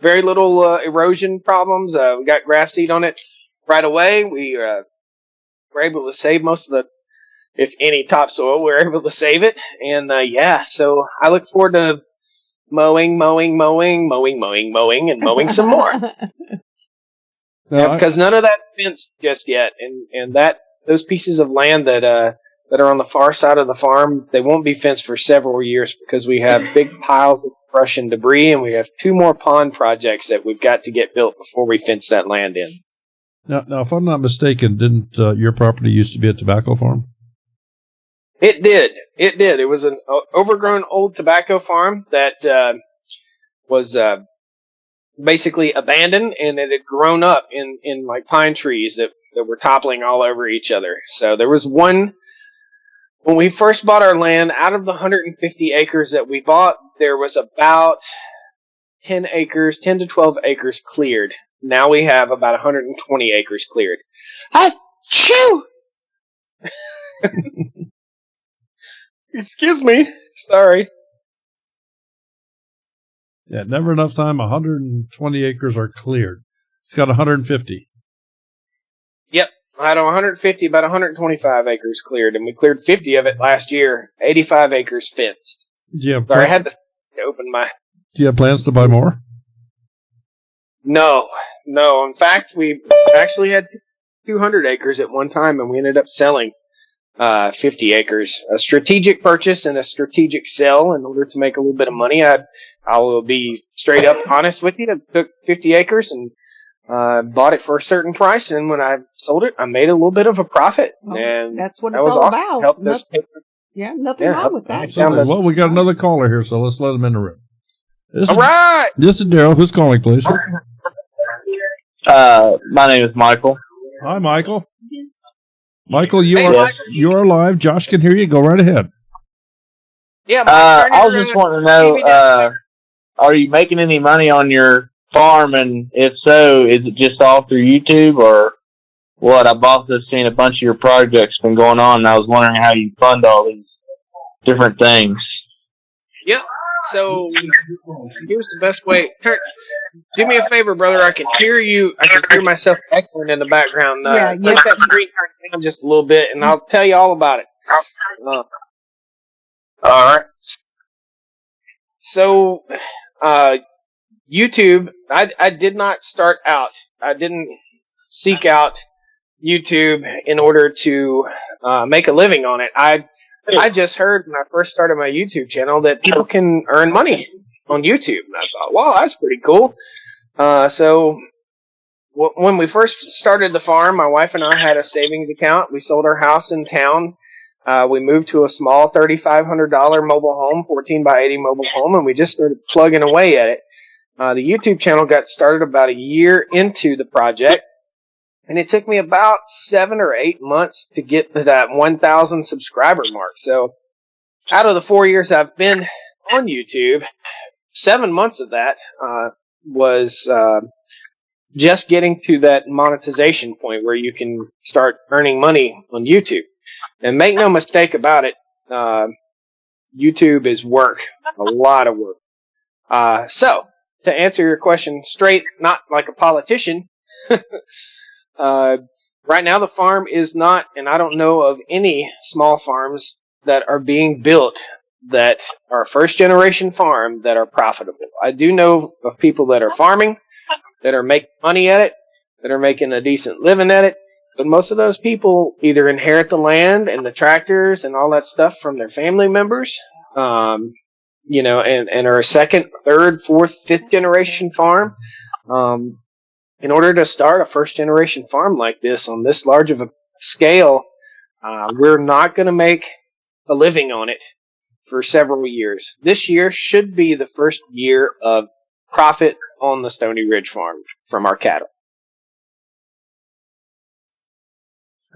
C: Very little erosion problems. We got grass seed on it right away. We were able to save most of the, if any, topsoil. We were able to save it. And so I look forward to mowing, and mowing some more. Because none of that fenced just yet. And those pieces of land that are on the far side of the farm, they won't be fenced for several years because we have big piles of brush and debris, and we have 2 more pond projects that we've got to get built before we fence that land in.
A: Now, if I'm not mistaken, didn't your property used to be a tobacco farm?
C: It did. It was an overgrown old tobacco farm that was basically abandoned, and it had grown up in like pine trees that were toppling all over each other. So there was one. When we first bought our land, out of the 150 acres that we bought, there was about 10 to 12 acres cleared. Now we have about 120 acres cleared. Achoo! Excuse me. Sorry.
A: Yeah, never enough time. 120 acres are cleared. It's got 150.
C: Yep. Out of 150, about 125 acres cleared, and we cleared 50 of it last year. 85 acres fenced. Sorry, I had to open my...
A: Do you have plans to buy more?
C: No. In fact, we actually had 200 acres at one time, and we ended up selling 50 acres. A strategic purchase and a strategic sell in order to make a little bit of money. I will be straight up honest with you. I took 50 acres and bought it for a certain price, and when I sold it, I made a little bit of a profit. And
B: that's what it's all about. Nothing wrong with that.
A: Absolutely. Well, we got another caller here, so let's let him in the room.
C: All right.
A: This is Daryl. Who's calling, please?
G: My name is Michael.
A: Hi, Michael. Michael, you are live. Josh can hear you. Go right ahead.
C: Yeah.
G: I was just wanting to know, are you making any money on your farm, and if so, is it just all through YouTube or what? I've also seen a bunch of your projects been going on, and I was wondering how you fund all these different things.
C: Yep. So here's the best way. Do me a favor, brother. I can hear you. I can hear myself echoing in the background. Let that screen turn down just a little bit, and I'll tell you all about it. All right. So, YouTube, I did not start out. I didn't seek out YouTube in order to make a living on it. I just heard when I first started my YouTube channel that people can earn money on YouTube. And I thought, wow, that's pretty cool. So when we first started the farm, my wife and I had a savings account. We sold our house in town. We moved to a small $3,500 mobile home, 14 by 80 mobile home, and we just started plugging away at it. The YouTube channel got started about a year into the project, and it took me about 7 or 8 months to get to that 1,000 subscriber mark. So out of the 4 years I've been on YouTube, 7 months of that was just getting to that monetization point where you can start earning money on YouTube. And make no mistake about it, YouTube is work, a lot of work. So, to answer your question straight, not like a politician, right now the farm is not, and I don't know of any small farms that are being built that are first generation farm that are profitable. I do know of people that are farming, that are making money at it, that are making a decent living at it, but most of those people either inherit the land and the tractors and all that stuff from their family members, and are a second, third, fourth, fifth generation farm. In order to start a first generation farm like this on this large of a scale, we're not going to make a living on it for several years. This year should be the first year of profit on the Stoney Ridge farm from our cattle.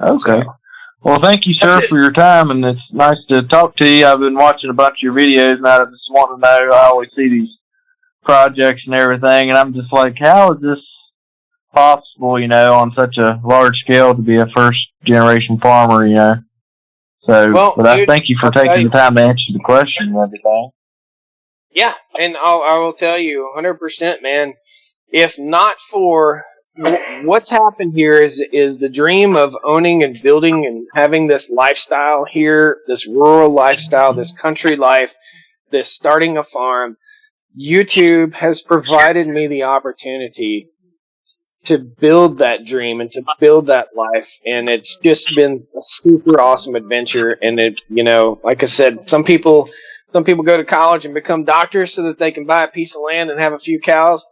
G: Okay. Well, thank you, sir, for your time, and it's nice to talk to you. I've been watching a bunch of your videos, and I just want to know, I always see these projects and everything, and I'm just like, how is this possible, on such a large scale to be a first-generation farmer, So, but I thank you for taking the time to answer the question and everything.
C: Yeah, and I will tell you 100%, man, if not for what's happened here is the dream of owning and building and having this lifestyle here, this rural lifestyle, this country life, this starting a farm. YouTube has provided me the opportunity to build that dream and to build that life, and it's just been a super awesome adventure. And it, like I said, some people go to college and become doctors so that they can buy a piece of land and have a few cows.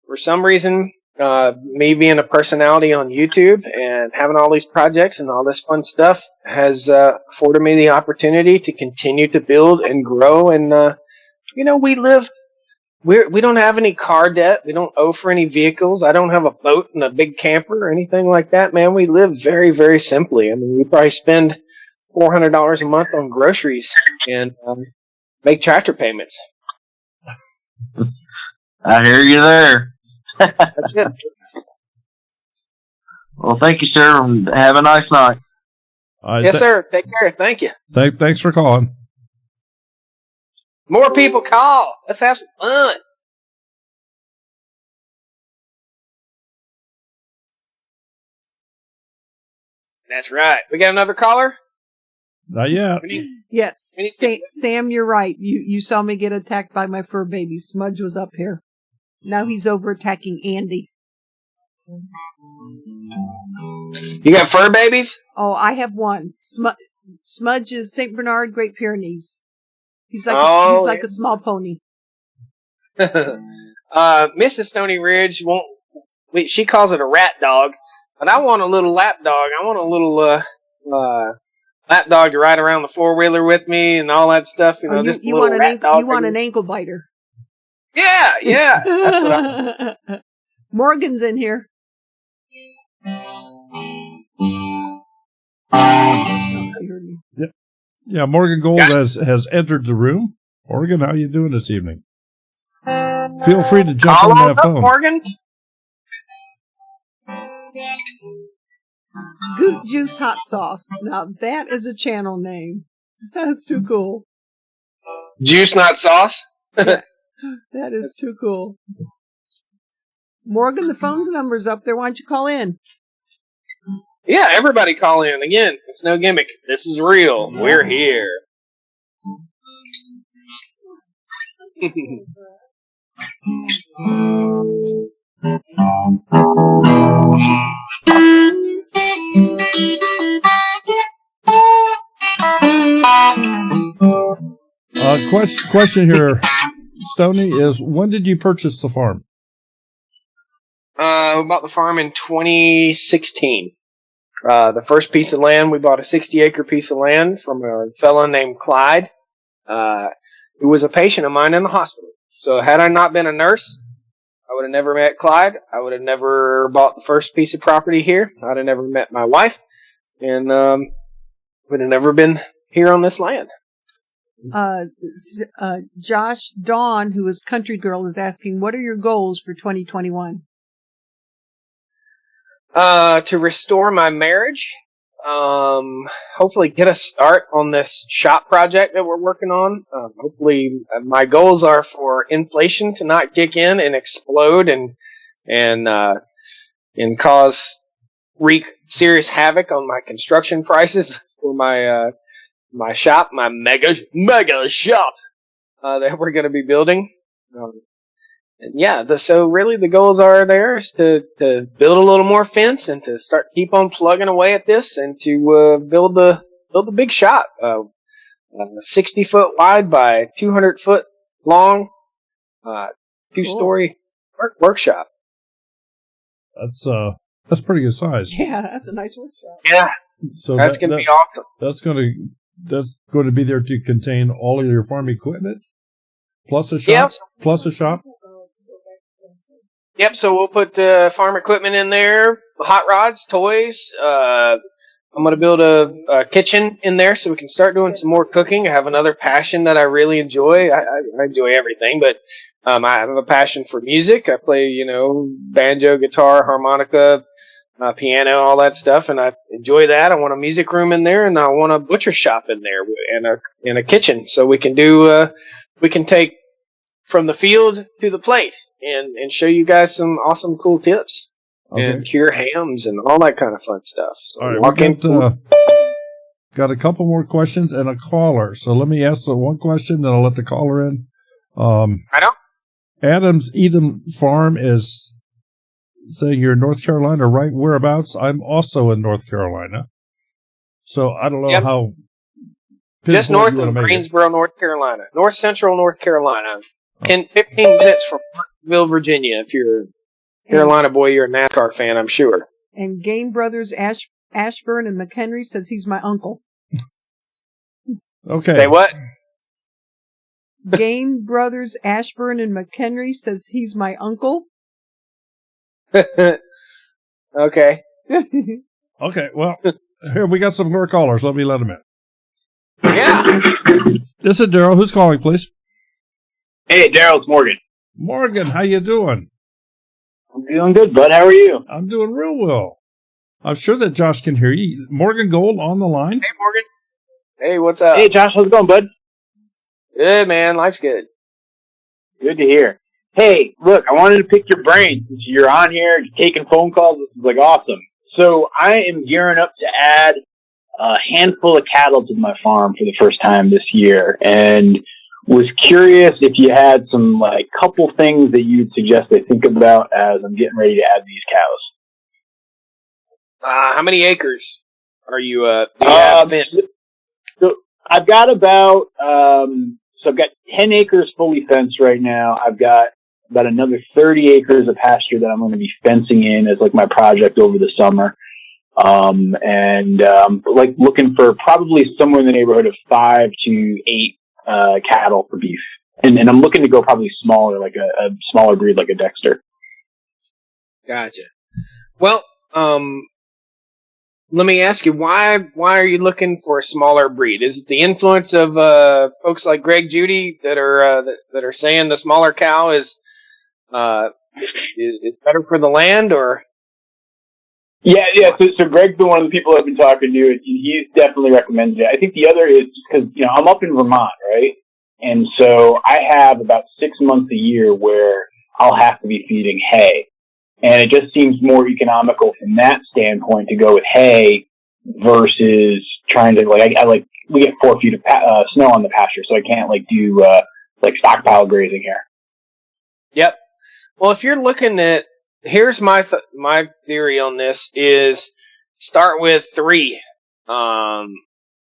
C: For some reason, me being a personality on YouTube and having all these projects and all this fun stuff has afforded me the opportunity to continue to build and grow. And we don't have any car debt. We don't owe for any vehicles. I don't have a boat and a big camper or anything like that, man. We live very, very simply. I mean, we probably spend $400 a month on groceries and make tractor payments.
G: I hear you there.
C: That's it.
G: Well, thank you, sir, and have a nice night.
C: Yes, sir. Take care. Thank you.
A: Thanks for calling.
C: More people call. Let's have some fun. That's right. We got another caller?
A: Not yet.
B: Yes. Sam, you're right. You saw me get attacked by my fur baby. Smudge was up here. Now he's over attacking Andy.
C: You got fur babies?
B: Oh, I have one. Smudge is St. Bernard, Great Pyrenees. He's like a small pony.
C: Mrs. Stoney Ridge she calls it a rat dog, but I want a little lap dog. I want a little lap dog to ride around the four-wheeler with me and all that stuff.
B: You want an ankle biter.
C: Yeah. That's what
B: Morgan's in here.
A: Yeah, Morgan Gold has entered the room. Morgan, how are you doing this evening? Feel free to jump on that phone.
C: Morgan.
B: Goot Juice Hot Sauce. Now that is a channel name. That's too cool.
C: Juice Not Sauce?
B: Yeah, that is too cool. Morgan, the phone's number's up there. Why don't you call in?
C: Yeah, everybody call in. Again, it's no gimmick. This is real. We're here.
A: Question here, Stoney, is when did you purchase the farm?
C: We bought the farm in 2016. The first piece of land, we bought a 60-acre piece of land from a fella named Clyde, who was a patient of mine in the hospital. So had I not been a nurse, I would have never met Clyde. I would have never bought the first piece of property here. I'd have never met my wife, and would have never been here on this land.
B: Josh Dawn, who is Country Girl, is asking, what are your goals for 2021?
C: To restore my marriage, hopefully get a start on this shop project that we're working on. Hopefully, my goals are for inflation to not kick in and explode and wreak serious havoc on my construction prices for my shop, my mega shop that we're going to be building. And yeah, so really the goals are there is to build a little more fence and to keep on plugging away at this and to build the big shop, 60-foot wide by 200-foot long, 2-story workshop.
A: That's pretty good size.
B: Yeah, that's a nice workshop.
C: Yeah,
A: So
C: that's going to be awesome.
A: That's going to be there to contain all of your farm equipment, plus a shop.
C: Yeah.
A: Plus a shop.
C: Yep, so we'll put the farm equipment in there, hot rods, toys. I'm going to build a kitchen in there so we can start doing some more cooking. I have another passion that I really enjoy. I enjoy everything, but I have a passion for music. I play, banjo, guitar, harmonica, piano, all that stuff, and I enjoy that. I want a music room in there, and I want a butcher shop in there and a kitchen so we can take from the field to the plate and show you guys some awesome, cool tips and cure hams and all that kind of fun stuff. So
A: all right, got a couple more questions and a caller. So let me ask the one question, then I'll let the caller in.
C: I know.
A: Adams Eden Farm is saying you're in North Carolina, right? Whereabouts? I'm also in North Carolina. So I don't know how.
C: Just north of Greensboro, North Carolina. North Central North Carolina. 15 minutes from Martinsville, Virginia. If you're a Carolina boy, you're a NASCAR fan, I'm sure.
B: And Game Brothers Ashburn and McHenry says he's my uncle.
A: Okay.
C: Say what?
B: Game Brothers Ashburn and McHenry says he's my uncle.
C: Okay.
A: Okay, well, here we got some more callers. Let me let them in.
C: Yeah.
A: This is Daryl. Who's calling, please?
G: Hey, Daryl, it's Morgan.
A: Morgan, how you doing?
G: I'm doing good, bud. How are you?
A: I'm doing real well. I'm sure that Josh can hear you. Morgan Gold on the line.
C: Hey, Morgan. Hey, what's up?
G: Hey, Josh, how's it going, bud?
C: Good, man. Life's good.
G: Good to hear. Hey, look, I wanted to pick your brain since you're on here taking phone calls. This is awesome. So I am gearing up to add a handful of cattle to my farm for the first time this year, and was curious if you had some couple things that you'd suggest I think about as I'm getting ready to add these cows.
C: How many acres are you?
G: So I've got about I've got 10 acres fully fenced right now. I've got about another 30 acres of pasture that I'm going to be fencing in as my project over the summer. Looking for probably somewhere in the neighborhood of 5 to 8 cattle for beef. And I'm looking to go probably smaller, like a smaller breed, like a Dexter.
C: Gotcha. Well, let me ask you, why are you looking for a smaller breed? Is it the influence of folks like Greg Judy that are saying the smaller cow is better for the land, or?
G: Yeah. So Greg's been one of the people I've been talking to, and he's definitely recommended it. I think the other is because I'm up in Vermont, right? And so I have about 6 months a year where I'll have to be feeding hay. And it just seems more economical from that standpoint to go with hay versus trying to we get 4 feet of snow on the pasture, so I can't do stockpile grazing here.
C: Yep. Well, if you're looking at, here's my theory on this is start with 3,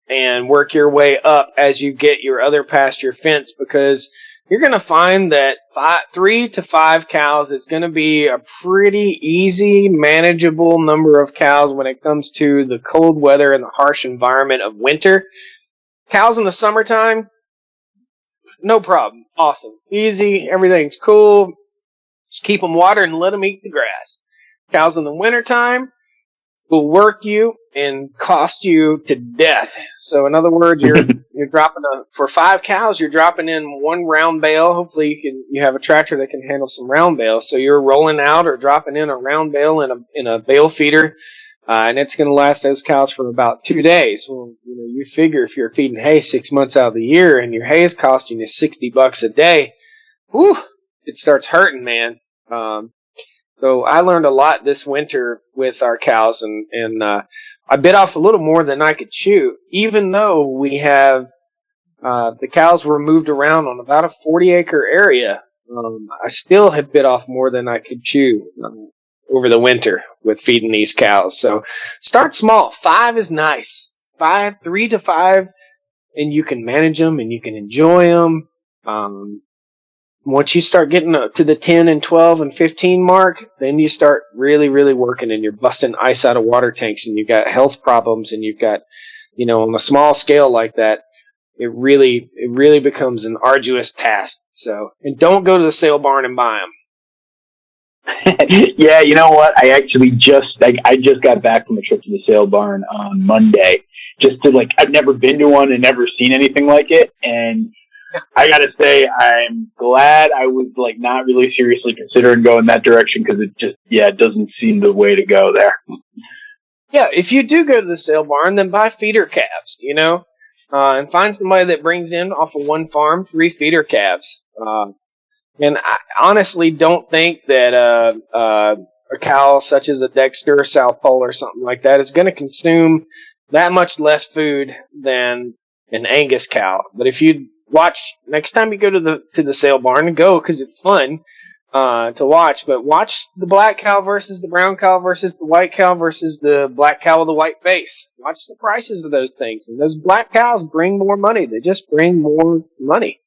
C: and work your way up as you get your other pasture fence, because you're going to find that 3 to 5 cows is going to be a pretty easy, manageable number of cows when it comes to the cold weather and the harsh environment of winter. Cows in the summertime, no problem. Awesome. Easy. Everything's cool. Just keep them watered and let them eat the grass. Cows in the wintertime will work you and cost you to death. So in other words, you're dropping for 5 cows, you're dropping in 1 round bale. Hopefully you have a tractor that can handle some round bales. So you're rolling out or dropping in a round bale in a bale feeder and it's going to last those cows for about 2 days. Well, you figure if you're feeding hay 6 months out of the year and your hay is costing you $60 a day, whew, it starts hurting, man. So I learned a lot this winter with our cows, and I bit off a little more than I could chew, even though we have the cows were moved around on about a 40-acre area. I still had bit off more than I could chew over the winter with feeding these cows. So start small. 5 is nice. 3 to 5, and you can manage them and you can enjoy them. Once you start getting up to the 10 and 12 and 15 mark, then you start really, really working, and you're busting ice out of water tanks, and you've got health problems, and you've got, on a small scale like that, it really becomes an arduous task. So, and don't go to the sale barn and buy them.
H: Yeah, you know what? I actually just got back from a trip to the sale barn on Monday, just to I've never been to one and never seen anything like it, and I gotta say, I'm glad I was not really seriously considering going that direction, because it doesn't seem the way to go there.
C: Yeah, if you do go to the sale barn, then buy feeder calves, and find somebody that brings in off of one farm 3 feeder calves. And I honestly don't think that a cow such as a Dexter or South Pole or something like that is going to consume that much less food than an Angus cow. But if you watch next time you go to the sale barn, go because it's fun to watch. But watch the black cow versus the brown cow versus the white cow versus the black cow with the white face. Watch the prices of those things, and those black cows bring more money. They just bring more money.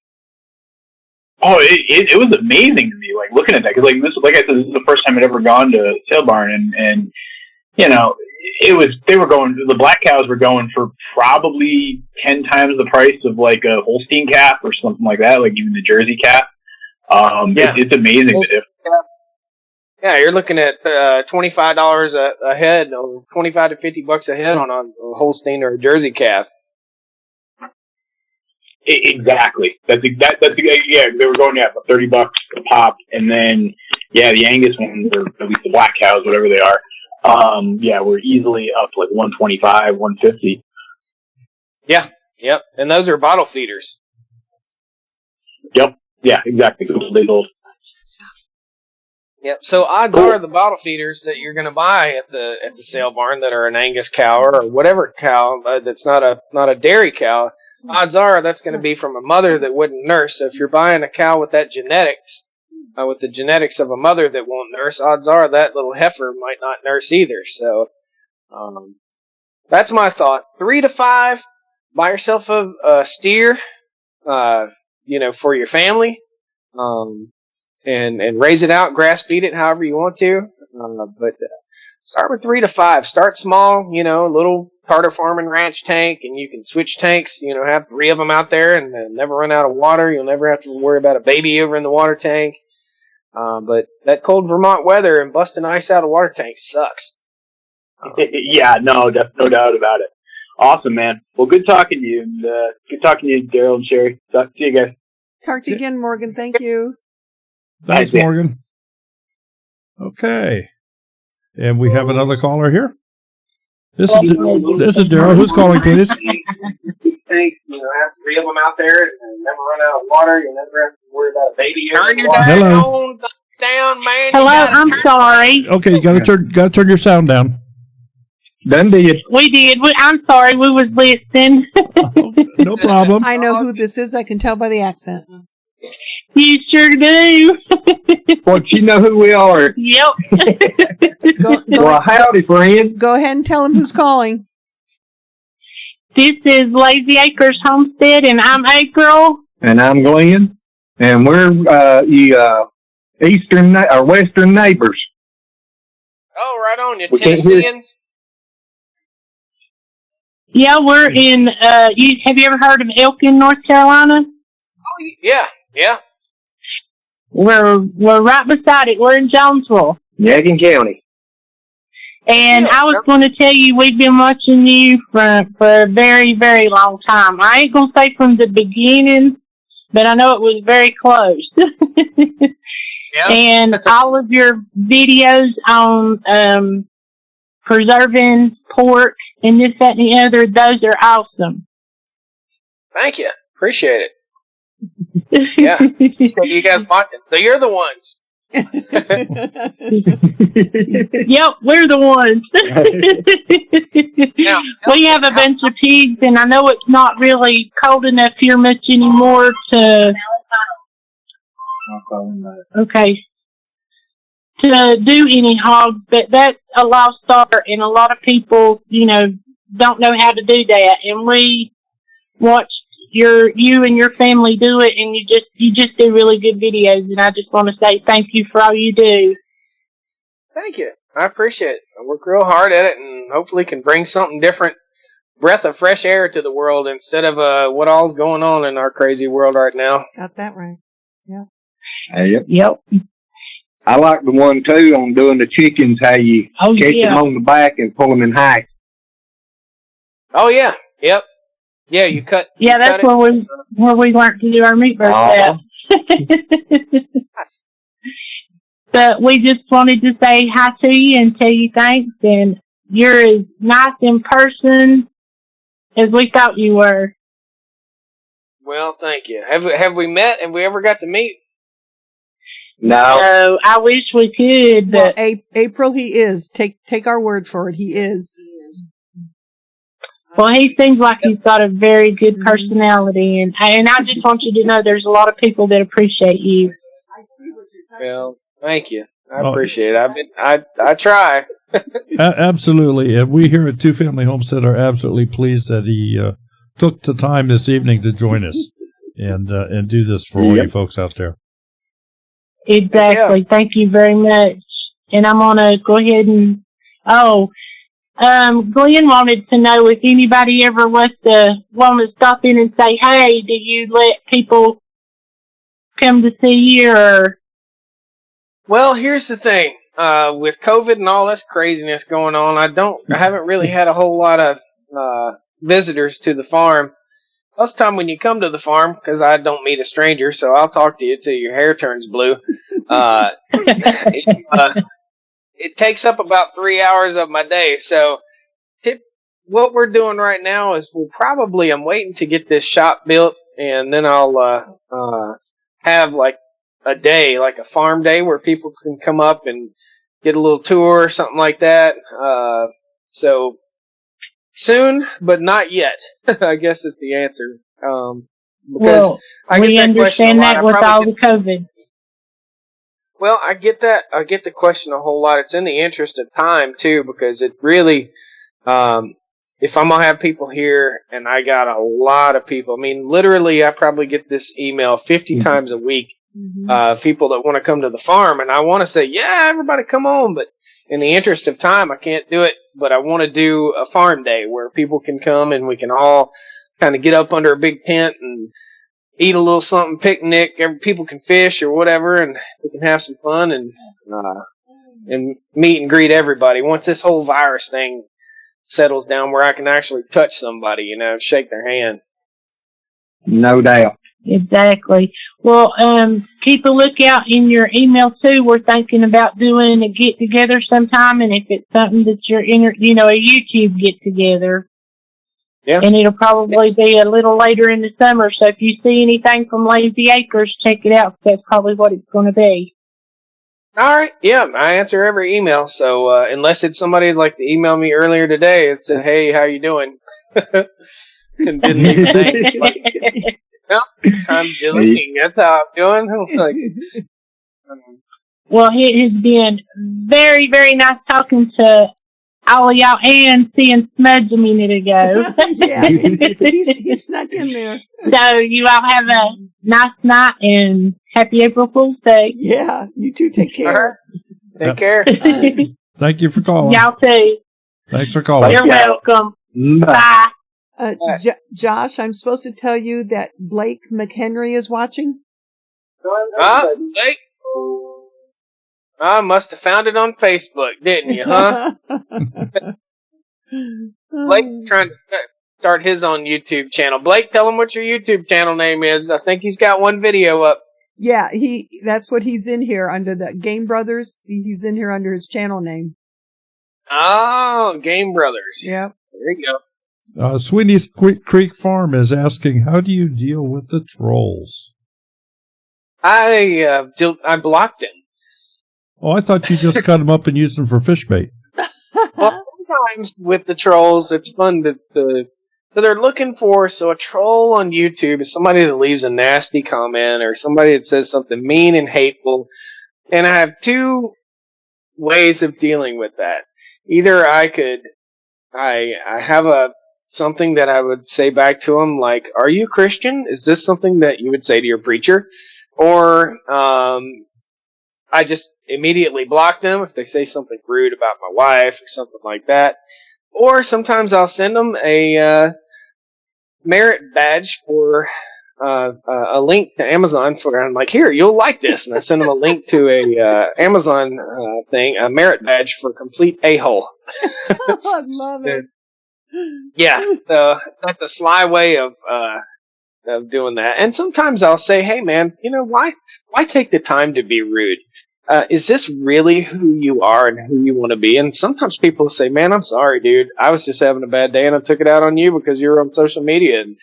H: Oh, it was amazing to me, looking at that, because I said, this is the first time I'd ever gone to a sale barn, and the black cows were going for probably 10 times the price of a Holstein calf or something like that, even the Jersey calf. It's amazing.
C: Yeah, you're looking at $25 a head, or $25 to $50 a head on a Holstein or a Jersey calf.
H: Exactly. That's they were going for $30 a pop, and then the Angus ones, or at least the black cows, whatever they are. We're easily up $125, $150.
C: Yeah, yep. And those are bottle feeders.
H: Yep. Yeah, exactly.
C: Yep. So odds are the bottle feeders that you're going to buy at the sale barn that are an Angus cow or whatever cow that's not a dairy cow, odds are that's going to be from a mother that wouldn't nurse. So if you're buying a cow with that genetics, with the genetics of a mother that won't nurse, odds are that little heifer might not nurse either. So that's my thought. 3 to 5, buy yourself a steer, for your family, and raise it out, grass feed it however you want to. But start with 3 to 5. Start small, little Carter Farm and Ranch tank, and you can switch tanks, have 3 of them out there and never run out of water. You'll never have to worry about a baby over in the water tank. But that cold Vermont weather and busting ice out of water tanks sucks.
H: Yeah, no doubt about it. Awesome, man. Well, good talking to you, and good talking to you, Daryl and Sherry. See you guys.
B: Talk to you again, Morgan. Thank you.
A: Thanks, Morgan. Okay. And we have another caller here. This is Daryl. Who's calling, please?
C: Have 3 of them out there and never run out of water. You'll never have to worry about a baby. Turn your down, man.
F: Hello, I'm sorry.
A: Okay, you gotta turn your sound down.
H: Done did.
F: We did. I'm sorry. We was listening.
A: No problem.
B: I know who this is. I can tell by the accent.
F: You sure do.
H: Well, you know who we are.
F: Yep.
H: Well, howdy, friend.
B: Go ahead and tell him who's calling.
F: This is Lazy Acres Homestead, and I'm April.
H: And I'm Glenn. And we're eastern or western neighbors.
C: Oh, right on, you Tennesseans.
F: Yeah, we're in. Have you ever heard of Elkin, North Carolina?
C: Oh, yeah.
F: We're right beside it. We're in Jonesville,
H: Yadkin County.
F: And I was going to tell you, we've been watching you for a very, very long time. I ain't going to say from the beginning, but I know it was very close.
C: Yep.
F: And all of your videos on preserving pork and this, that, and the other. Those are awesome.
C: Thank you. Appreciate it. Yeah. So you guys watching. So you're the ones.
F: Yep, we're the ones.
C: Now,
F: we have a bunch of pigs, and I know it's not really cold enough here much anymore to... Okay. To do any hogs, but that's a lost art, and a lot of people, don't know how to do that. And we watched you and your family do it, and you just do really good videos. And I just want to say thank you for all you do.
C: Thank you. I appreciate it. I work real hard at it, and hopefully can bring something different, breath of fresh air to the world instead of what all's going on in our crazy world right now.
B: Got that right. Yeah.
F: Yep.
I: I like the one too on doing the chickens, how you catch them on the back and pull them in high.
C: Oh yeah. Yep. Yeah, you cut.
F: Yeah, that's where we learned to do our meat bird steps. But we just wanted to say hi to you and tell you thanks. And you're as nice in person as we thought you were.
C: Well, thank you. Have we met? Have we ever got to meet?
F: No. I wish we could. But
B: well, April, he is. Take our word for it. He is.
F: Well, he seems like he's got a very good personality, and I just want you to know there's a lot of people that appreciate you.
C: Well, thank you. I appreciate it. I try.
A: Absolutely, and we here at Two Family Homestead are absolutely pleased that he took the time this evening to join us and do this for all you folks out there.
F: Exactly. Yeah. Thank you very much. And I'm gonna go ahead and Glenn wanted to know if anybody ever want to stop in and say, hey, do you let people come to see you? Or?
C: Well, here's the thing. With COVID and all this craziness going on, I haven't really had a whole lot of visitors to the farm. Most of the time when you come to the farm, because I don't meet a stranger, so I'll talk to you till your hair turns blue. It takes up about 3 hours of my day. So what we're doing right now is I'm waiting to get this shop built, and then I'll have like a day, like a farm day where people can come up and get a little tour or something like that. So soon, but not yet. I guess is the answer. Because
F: we understand that with all the COVID.
C: Well, I get that. I get the question a whole lot. It's in the interest of time, too, because it really, if I'm going to have people here, and I got a lot of people, I mean, literally, I probably get this email 50 times a week, people that want to come to the farm, and I want to say, yeah, everybody come on, but in the interest of time, I can't do it, but I want to do a farm day where people can come and we can all kind of get up under a big tent and eat a little something, picnic. People can fish or whatever, and we can have some fun and meet and greet everybody. Once this whole virus thing settles down, where I can actually touch somebody, shake their hand.
I: No doubt.
F: Exactly. Well, keep a lookout in your email too. We're thinking about doing a get together sometime, and if it's something that you're a YouTube get together. Yeah. And it'll probably be a little later in the summer. So if you see anything from Lazy Acres, check it out. That's probably what it's going to be.
C: All right. Yeah, I answer every email. So unless it's somebody like to email me earlier today and said, "Hey, how you doing?" and didn't even think. Well, I'm looking. That's how I'm doing.
F: Well, it has been very, very nice talking to all of y'all and seeing Smudge a minute ago.
B: Yeah, he snuck in there.
F: So you all have a nice night and happy April Fool's Day.
B: Yeah, you too. Take care.
C: Take care.
A: Thank you for calling.
F: Y'all too.
A: Thanks for calling.
F: You're welcome. Bye.
B: Josh, I'm supposed to tell you that Blake McHenry is watching.
C: Blake? I must have found it on Facebook, didn't you, huh? Blake's trying to start his own YouTube channel. Blake, tell him what your YouTube channel name is. I think he's got one video up.
B: Yeah, that's what he's in here under the Game Brothers. He's in here under his channel name.
C: Oh, Game Brothers.
B: Yep.
C: There you go.
A: Sweeney's Creek Farm is asking, how do you deal with the trolls?
C: I blocked him.
A: Oh, I thought you just cut them up and used them for fish bait.
C: Well, sometimes with the trolls, it's fun so they're looking for, so a troll on YouTube is somebody that leaves a nasty comment or somebody that says something mean and hateful. And I have two ways of dealing with that. Either I have something that I would say back to them, like, are you Christian? Is this something that you would say to your preacher? Or, I just immediately block them if they say something rude about my wife or something like that. Or sometimes I'll send them a merit badge for a link to Amazon I'm like, here, you'll like this. And I send them a link to a Amazon a merit badge for complete a-hole.
B: I love it.
C: Yeah, so that's a sly way of doing that. And sometimes I'll say, hey man, why take the time to be rude? Is this really who you are and who you want to be? And sometimes people say, man, I'm sorry, dude. I was just having a bad day and I took it out on you because you were on social media. And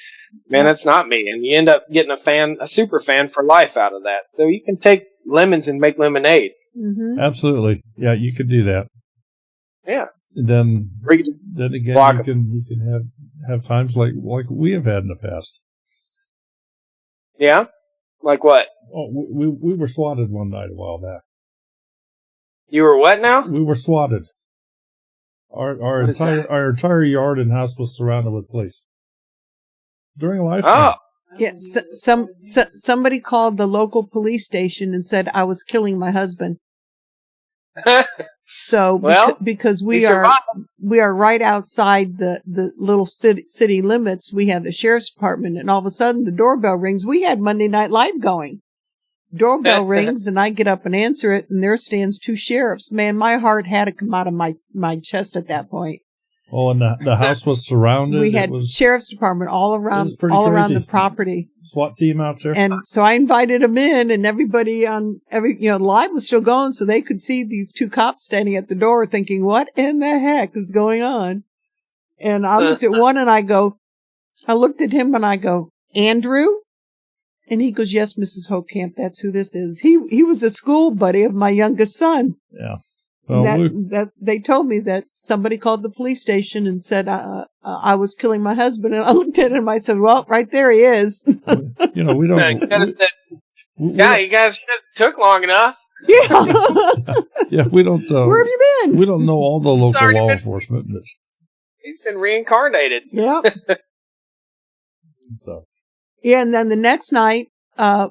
C: man, that's not me. And you end up getting a super fan for life out of that. So you can take lemons and make lemonade.
B: Mm-hmm.
A: Absolutely. Yeah, you could do that.
C: Yeah.
A: And then again, you can have times like we have had in the past.
C: Yeah? Like what?
A: Oh, we were swatted one night a while back.
C: You were what now?
A: We were swatted. Our entire yard and house was surrounded with police during a live stream.
C: Oh.
B: Yeah, somebody called the local police station and said I was killing my husband. So because we are right outside the little city limits, we have the sheriff's department, and all of a sudden the doorbell rings. We had Monday Night Live going. Doorbell rings, and I get up and answer it, and there stands two sheriffs. Man, my heart had to come out of my chest at that point.
A: Oh, and the house was surrounded.
B: We had sheriff's department all around the property.
A: SWAT team out there.
B: And so I invited them in, and everybody live was still going, so they could see these two cops standing at the door thinking, what in the heck is going on? And I looked at one and I looked at him and I go, Andrew? And he goes, yes, Mrs. Hopekamp, that's who this is. He was a school buddy of my youngest son.
A: Yeah. Well,
B: they told me that somebody called the police station and said I was killing my husband, and I looked at him and I said, "Well, right there he is."
A: We don't.
C: You guys took long enough.
B: Yeah.
A: Yeah, we don't.
B: Where have you been?
A: We don't know all the local law enforcement. But
C: he's been reincarnated.
B: Yeah.
A: So.
B: Yeah, and then the next night,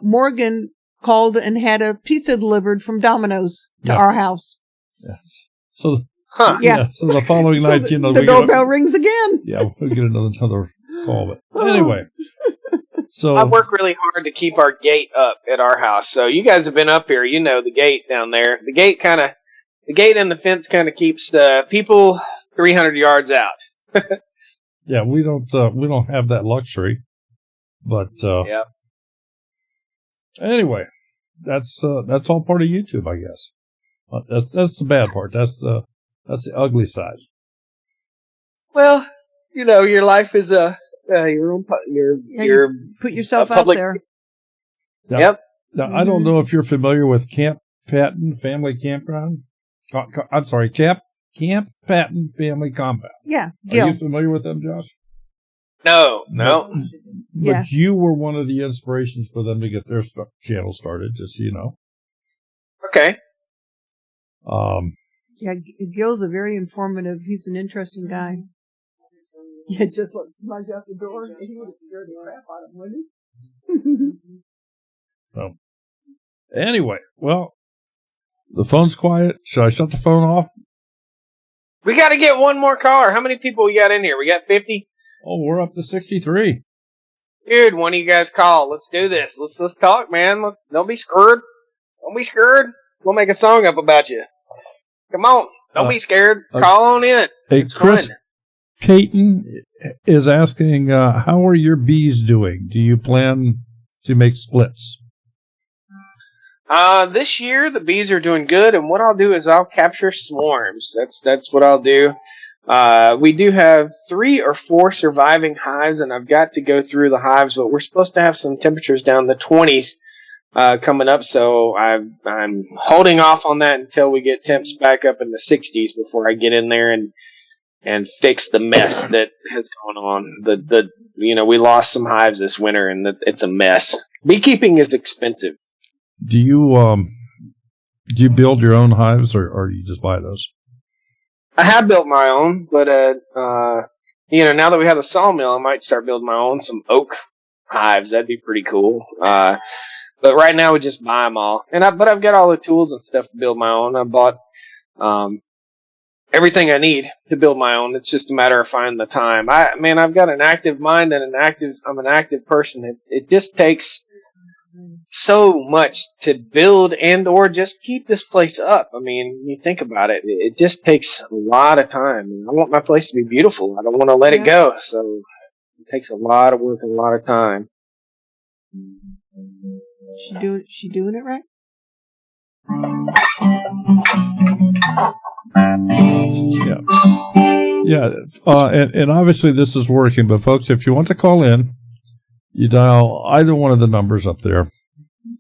B: Morgan called and had a pizza delivered from Domino's to our house.
A: Yes. So,
B: yeah.
A: So the following night,
B: the doorbell rings again.
A: Yeah, we'll get another call. But anyway, so
C: I work really hard to keep our gate up at our house. So you guys have been up here, the gate down there. The gate and the fence kind of keeps people 300 yards out.
A: Yeah, we don't have that luxury, but
C: yeah.
A: Anyway, that's all part of YouTube, I guess. That's the bad part. That's the ugly side.
B: Well,
C: your life is your own. Your
B: put yourself out there.
A: Now,
C: yep.
A: Now I don't know if you're familiar with Camp Patton Family Campground. I'm sorry, Camp Patton Family Compound.
B: Yeah,
A: Are you familiar with them, Josh?
C: No.
A: But you were one of the inspirations for them to get their channel started, just so you know.
C: Okay.
B: Yeah, Gil's a very informative. He's an interesting guy. Yeah, just let smudge out the door. He would have scared the crap out of him, wouldn't he?
A: So, anyway, well, the phone's quiet. Should I shut the phone off?
C: We got to get one more caller. How many people we got in here? We got 50?
A: Oh, we're up to 63.
C: Dude, one of you guys call. Let's do this. Let's talk, man. Don't be scared. Don't be scared. We'll make a song up about you. Come on. Don't be scared. Call on in. It's
A: Chris
C: fun.
A: Caton is asking, how are your bees doing? Do you plan to make splits?
C: This year the bees are doing good, and what I'll do is I'll capture swarms. That's what I'll do. We do have 3 or 4 surviving hives, and I've got to go through the hives, but we're supposed to have some temperatures down in the 20s coming up, so I'm holding off on that until we get temps back up in the 60s before I get in there and fix the mess that has gone on. We lost some hives this winter, and it's a mess. Beekeeping is expensive.
A: Do you build your own hives, or do you just buy those?
C: I have built my own, but now that we have the sawmill, I might start building my own, some oak hives. That'd be pretty cool. But right now we just buy them all, but I've got all the tools and stuff to build my own. I bought everything I need to build my own. It's just a matter of finding the time. I've got an active mind and I'm an active person. It just takes so much to build and or just keep this place up. You think about it. It just takes a lot of time. I want my place to be beautiful. I don't want to let it go. So it takes a lot of work and a lot of time.
B: She doing it right?
A: Yeah. And obviously this is working, but folks, if you want to call in, you dial either one of the numbers up there,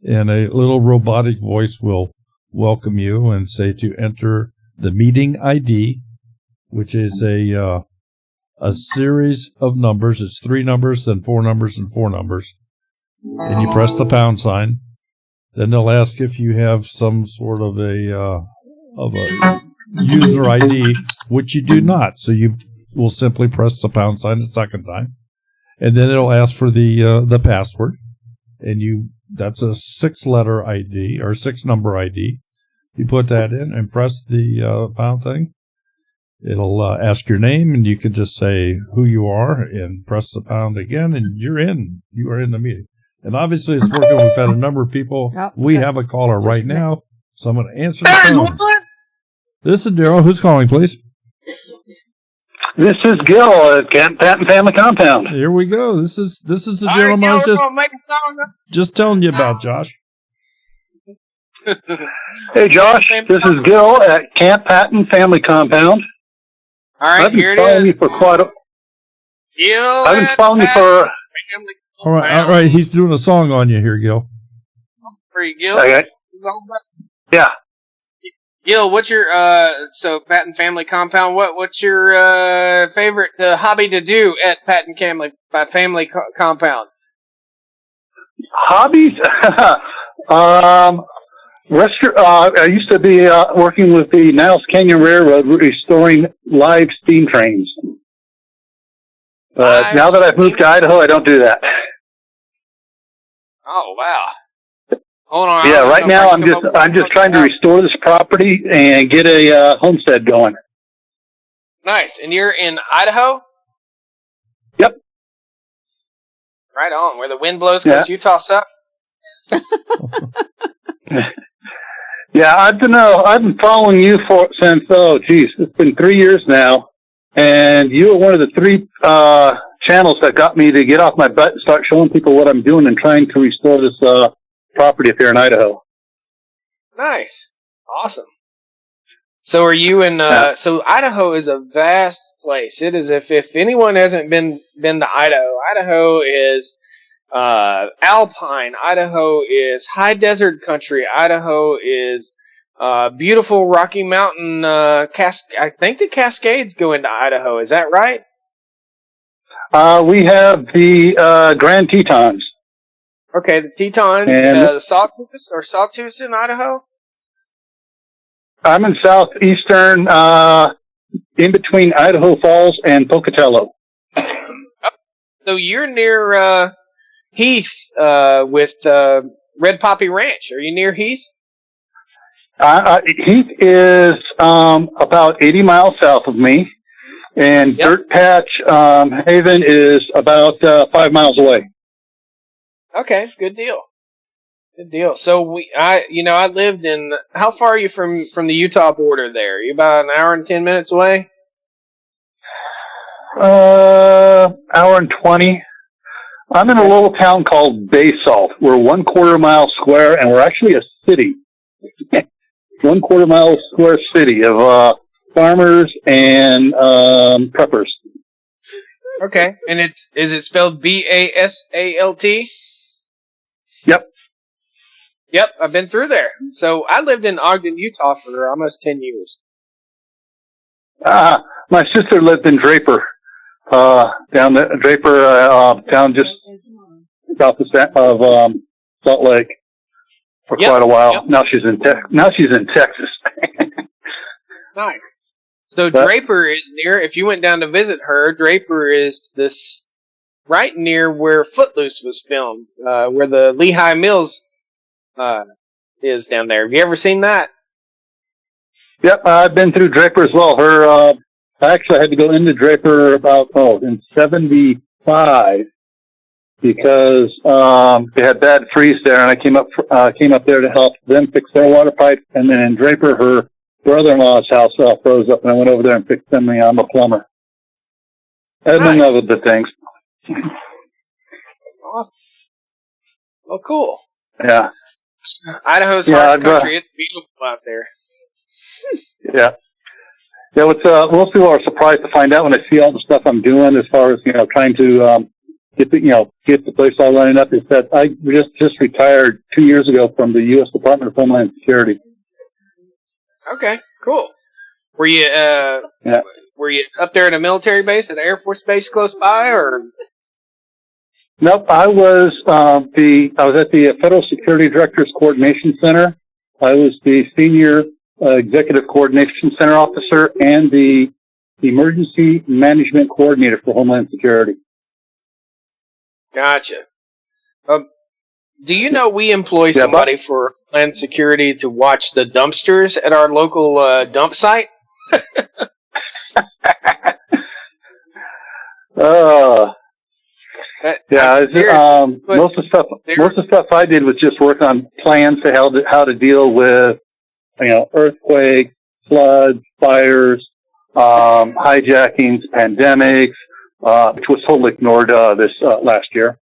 A: and a little robotic voice will welcome you and say to enter the meeting ID, which is a series of numbers. It's 3 numbers, then 4 numbers, and 4 numbers. And you press the pound sign. Then they'll ask if you have some sort of a user ID, which you do not. So you will simply press the pound sign a second time. And then it'll ask for the password, and that's a 6-letter ID or 6-number ID. You put that in and press the pound thing. It'll ask your name, and you can just say who you are and press the pound again, and you're in. You are in the meeting. And obviously it's working. We've had a number of people. We have a caller right now, so I'm going to answer the phone. This is Daryl. Who's calling, please?
I: This is Gil at Patton Family Compound.
A: Here we go. This is the gentleman I was just telling you about, Josh.
I: Hey, Josh. This is Gil at Camp Patton Family Compound.
C: All right, here it is.
I: I've been following you for.
A: All right. He's doing a song on you here, Gil.
C: Pretty Gil.
I: Okay. Yeah.
C: Gil, what's your so Patton Family Compound? What's your favorite hobby to do at Patton Family Compound?
I: Hobbies? I used to be working with the Niles Canyon Railroad, restoring live steam trains. Now that I've moved to Idaho, I don't do that.
C: Oh wow! Hold on.
I: Yeah, right now I'm just trying to restore this property and get a homestead going.
C: Nice. And you're in Idaho?
I: Yep.
C: Right on. Where the wind blows because Utah sucks.
I: Yeah, I've been following you since it's been 3 years now, and you were one of the 3 channels that got me to get off my butt and start showing people what I'm doing and trying to restore this property up here in Idaho.
C: Nice. Awesome. So are you in, so Idaho is a vast place. It is, if anyone hasn't been to Idaho is, alpine. Idaho is high desert country. Idaho is, beautiful Rocky Mountain, I think the Cascades go into Idaho. Is that right?
I: We have the, Grand Tetons.
C: Okay, the Tetons, the Sawtooth in Idaho?
I: I'm in southeastern, in between Idaho Falls and Pocatello.
C: So you're near Heath with Red Poppy Ranch. Are you near Heath?
I: Heath is about 80 miles south of me, and Dirt Patch Haven is about 5 miles away.
C: Okay, good deal. Good deal. So I lived in. How far are you from the Utah border? There, are you about an hour and 10 minutes away?
I: Hour and 20. I'm in a little town called Basalt. We're 1/4 mile square, and we're actually a city. 1/4 mile square city of farmers and preppers.
C: Okay, and is it spelled BASALT?
I: Yep.
C: Yep, I've been through there. So I lived in Ogden, Utah for almost 10 years.
I: My sister lived in Draper, down just south of Salt Lake for quite a while. Yep. Now she's in Texas.
C: Nice. So Draper is near. If you went down to visit her, Draper is right near where Footloose was filmed, where the Lehigh Mills is down there. Have you ever seen that?
I: Yep, I've been through Draper as well. I actually had to go into Draper in 75 because they had bad freeze there, and I came up there to help them fix their water pipe. And then in Draper, her brother-in-law's house froze up, and I went over there and fixed them. I'm a plumber. Among other things.
C: Awesome. Well, cool.
I: Yeah.
C: Idaho's harsh country. It's beautiful out there.
I: Yeah. Yeah, most people are surprised to find out when I see all the stuff I'm doing as far as, trying to get the place all lining up, is that I just retired 2 years ago from the U.S. Department of Homeland Security.
C: Okay, cool. Were you were you up there at a military base, at an Air Force base close by, or?
I: Nope, I was at the Federal Security Directors Coordination Center. I was the senior Executive Coordination Center officer and the Emergency Management Coordinator for Homeland Security.
C: Gotcha. Do you know we employ somebody for Homeland Security to watch the dumpsters at our local dump site?
I: Most of the stuff I did was just work on plans to how to deal with earthquakes, floods, fires, hijackings, pandemics, which was totally ignored this last year.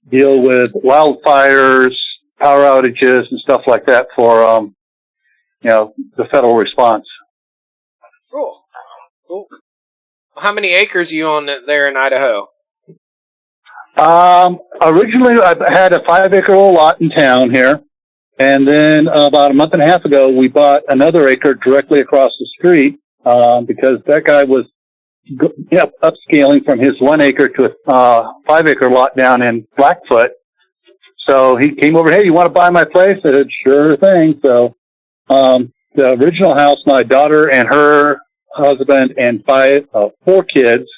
I: Deal with wildfires, power outages, and stuff like that for the federal response.
C: Cool. How many acres are you on there in Idaho?
I: Originally, I had a 5-acre lot in town here. And then about a month and a half ago, we bought another acre directly across the street because that guy was upscaling from his 1 acre to a 5-acre lot down in Blackfoot. So he came over, hey, you want to buy my place? I said, sure thing. So the original house, my daughter and her husband and 4 kids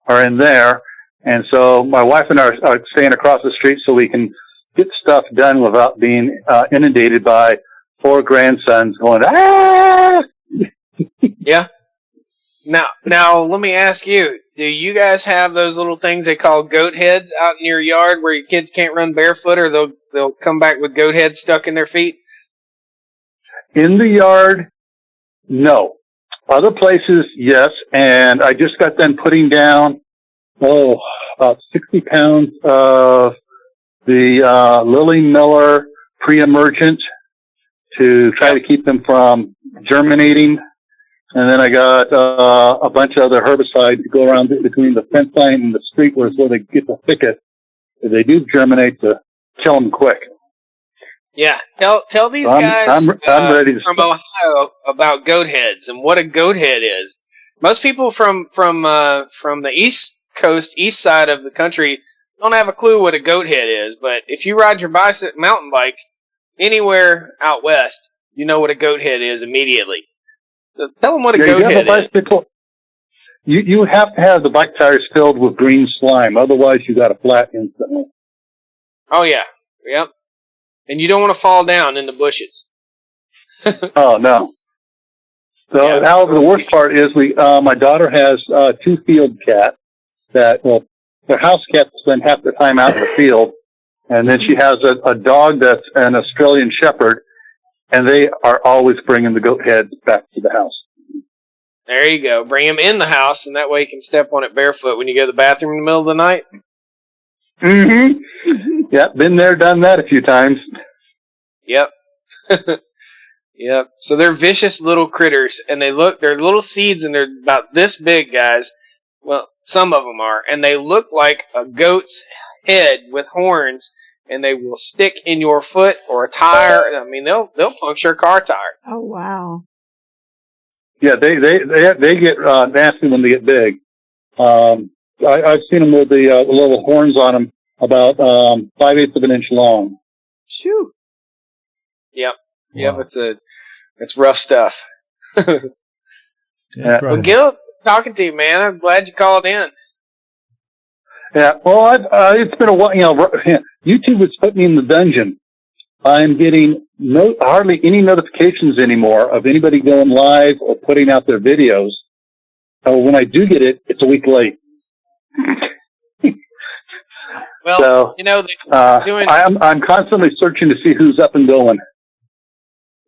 I: are in there. And so my wife and I are staying across the street so we can get stuff done without being inundated by 4 grandsons going, ah!
C: Yeah. Now, let me ask you, do you guys have those little things they call goat heads out in your yard where your kids can't run barefoot or they'll come back with goat heads stuck in their feet?
I: In the yard, no. Other places, yes. And I just got done putting down, about 60 pounds of the Lily Miller pre-emergent to try to keep them from germinating. And then I got a bunch of other herbicides to go around between the fence line and the street where they get the thicket. If they do germinate, to kill them quick.
C: Yeah, tell these guys
I: I'm ready
C: from Ohio about goat heads and what a goat head is. Most people from the East Coast, east side of the country, don't have a clue what a goat head is. But if you ride your mountain bike anywhere out west, you know what a goat head is immediately. So tell them what a goat head is.
I: You have to have the bike tires filled with green slime, otherwise you got a flat instantly.
C: Oh yeah, yep. And you don't want to fall down in the bushes.
I: Oh no. So,
C: Yeah.
I: however, the worst part is my daughter has 2 field cats that, their house cats spend half the time out in the field, and then she has a dog that's an Australian Shepherd, and they are always bringing the goat heads back to the house.
C: There you go. Bring him in the house, and that way you can step on it barefoot when you go to the bathroom in the middle of the night.
I: Mm-hmm. Yeah, been there, done that a few times.
C: Yep. Yep. So they're vicious little critters, and they're little seeds, and they're about this big, guys. Well, some of them are, and they look like a goat's head with horns, and they will stick in your foot or a tire. I mean, they'll puncture a car tire.
B: Oh wow.
I: Yeah, they get nasty when they get big. I've seen them with the little horns on them, about 5/8 of an inch long.
B: Shoot.
C: Yep.
A: Wow.
C: Yep. It's rough stuff.
I: Yeah.
C: Well, Gil, talking to you, man. I'm glad you called in.
I: Yeah, well, it's been a while. YouTube has put me in the dungeon. I'm getting hardly any notifications anymore of anybody going live or putting out their videos. When I do get it, it's a week late.
C: Well,
I: so, I'm constantly searching to see who's up and going.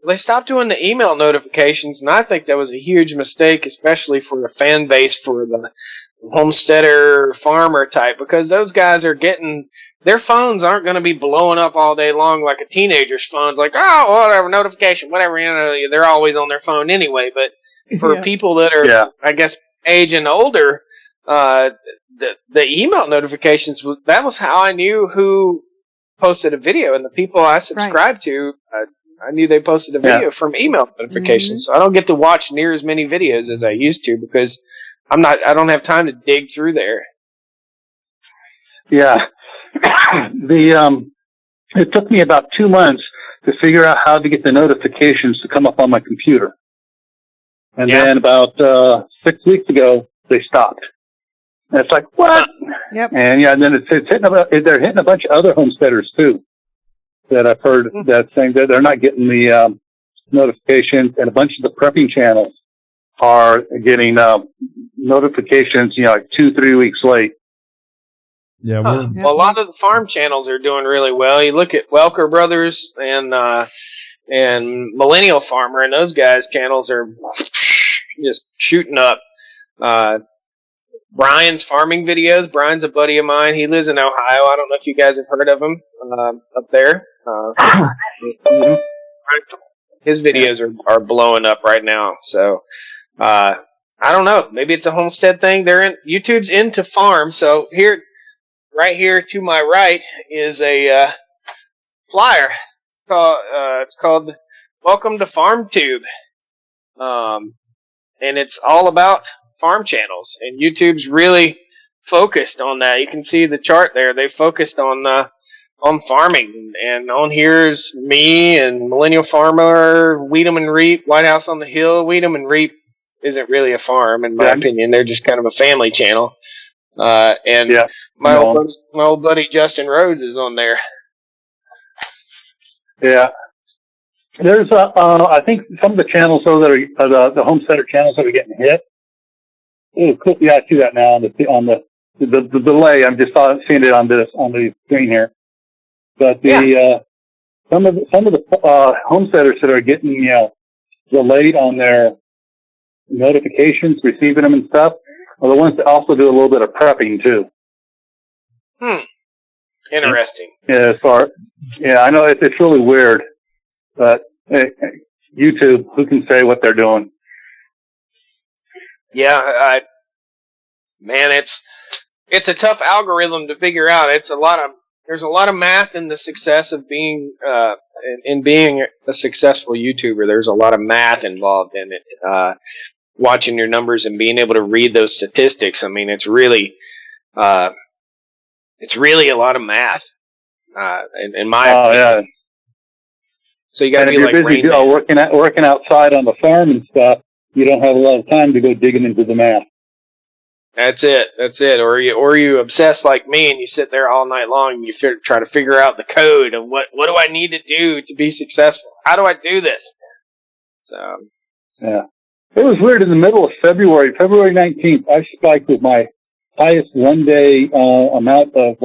C: They stopped doing the email notifications, and I think that was a huge mistake, especially for the fan base for the homesteader, farmer type, because those guys are getting, their phones aren't going to be blowing up all day long like a teenager's phone's like, oh, whatever, notification, whatever, they're always on their phone anyway. But for people that are, I guess, age and older, the email notifications, that was how I knew who posted a video, and the people I subscribed to, I knew they posted a video from email notifications. So I don't get to watch near as many videos as I used to because I don't have time to dig through there.
I: Yeah. It took me about 2 months to figure out how to get the notifications to come up on my computer. And then about 6 weeks ago, they stopped. And it's like, what?
B: Yep.
I: And and then they're hitting a bunch of other homesteaders too. That I've heard that saying that they're not getting the notifications, and a bunch of the prepping channels are getting notifications, like 2-3 weeks late.
A: Yeah,
C: well, a lot of the farm channels are doing really well. You look at Welker Brothers and Millennial Farmer, and those guys' channels are just shooting up. Brian's farming videos. Brian's a buddy of mine. He lives in Ohio. I don't know if you guys have heard of him up there. His videos are blowing up right now. So I don't know. Maybe it's a homestead thing. YouTube's into farm. So right here to my right is a flyer. It's called "Welcome to FarmTube," and it's all about farm channels, and YouTube's really focused on that. You can see the chart there. They focused on farming, and on here's me and Millennial Farmer, Weed'em and Reap, White House on the Hill. Weed'em and Reap isn't really a farm, in my opinion. They're just kind of a family channel. My old buddy Justin Rhodes is on there.
I: Yeah. There's I think some of the channels though that are the homesteader channels that are getting hit. Oh, cool. Yeah, I see that now on the delay. I'm just seeing it on the screen here. But some of the homesteaders that are getting delayed on their notifications, receiving them and stuff, are the ones that also do a little bit of prepping too.
C: Interesting.
I: Yeah, I know it's really weird, but YouTube, who can say what they're doing?
C: Yeah, man, it's a tough algorithm to figure out. There's a lot of math in the success of being being a successful YouTuber. There's a lot of math involved in it. Watching your numbers and being able to read those statistics. I mean, it's really a lot of math. In my opinion. Yeah. So you got to be like
I: busy working outside on the farm and stuff. You don't have a lot of time to go digging into the math.
C: That's it. Or you obsess like me and you sit there all night long and you try to figure out the code of what do I need to do to be successful? How do I do this? So
I: yeah, it was weird. In the middle of February 19th, I spiked with my highest one-day amount of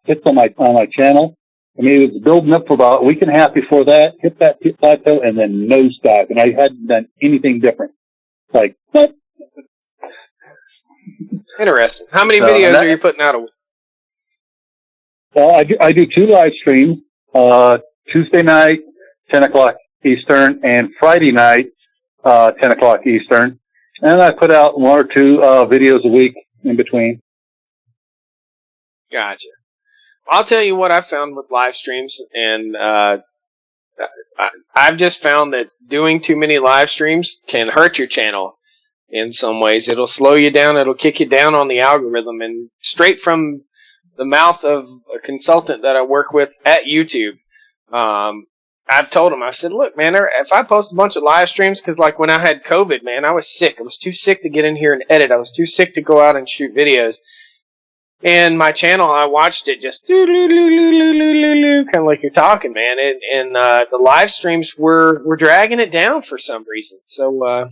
I: hits on my channel. I mean, it was building up for about a week and a half before that, hit that plateau, and then nosedive. And I hadn't done anything different. Like, what?
C: Interesting. How many videos are you putting out a week?
I: Well, I do 2 live streams, Tuesday night, 10 o'clock Eastern, and Friday night, 10 o'clock Eastern. And I put out 1 or 2 videos a week in between.
C: Gotcha. I'll tell you what I found with live streams, and I've just found that doing too many live streams can hurt your channel in some ways. It'll slow you down. It'll kick you down on the algorithm. And straight from the mouth of a consultant that I work with at YouTube, I've told him, I said, look, man, if I post a bunch of live streams, because like when I had COVID, man, I was sick. I was too sick to get in here and edit. I was too sick to go out and shoot videos. And my channel, I watched it just kind of like you're talking, man. And the live streams were dragging it down for some reason. So,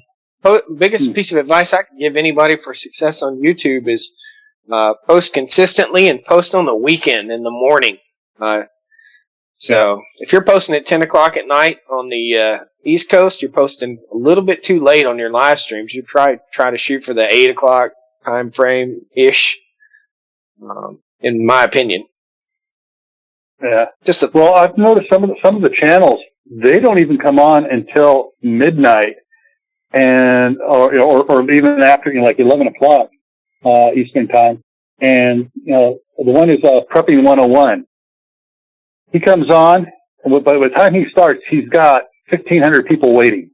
C: biggest piece of advice I can give anybody for success on YouTube is post consistently and post on the weekend in the morning. So if you're posting at 10 o'clock at night on the East Coast, you're posting a little bit too late on your live streams. You try to shoot for the 8 o'clock time frame ish. In my opinion.
I: Yeah. Well, I've noticed some of the channels, they don't even come on until midnight, and or even after, like 11 o'clock Eastern time. And the one is Prepping 101. He comes on, and by the time he starts, he's got 1,500 people waiting.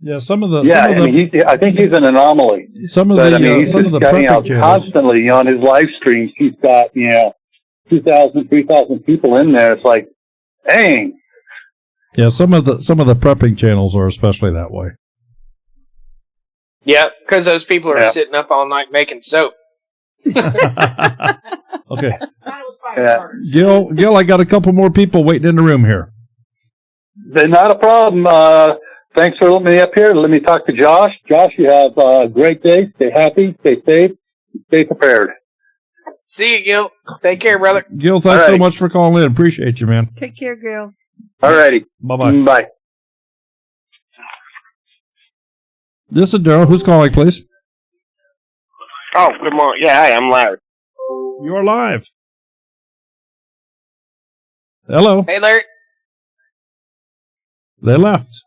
A: Yeah, some of the.
I: I think he's an anomaly.
A: He's prepping channels
I: constantly on his live streams. He's got 2,000, 3,000 people in there. It's like, dang.
A: Yeah, some of the prepping channels are especially that way.
C: Yeah, because those people are sitting up all night making soap.
A: Okay. Gil, I got a couple more people waiting in the room here.
I: They're not a problem. Thanks for letting me up here. Let me talk to Josh. Josh, you have a great day. Stay happy, stay safe, stay prepared.
C: See you, Gil. Take care, brother.
A: Gil, thanks so much for calling in. Appreciate you, man.
B: Take care, Gil.
I: All righty.
A: Bye-bye.
I: Bye.
A: This is Daryl. Who's calling, please?
J: Oh, good morning. Yeah, hi, I'm Larry.
A: You're live. Hello.
C: Hey, Larry.
A: They left.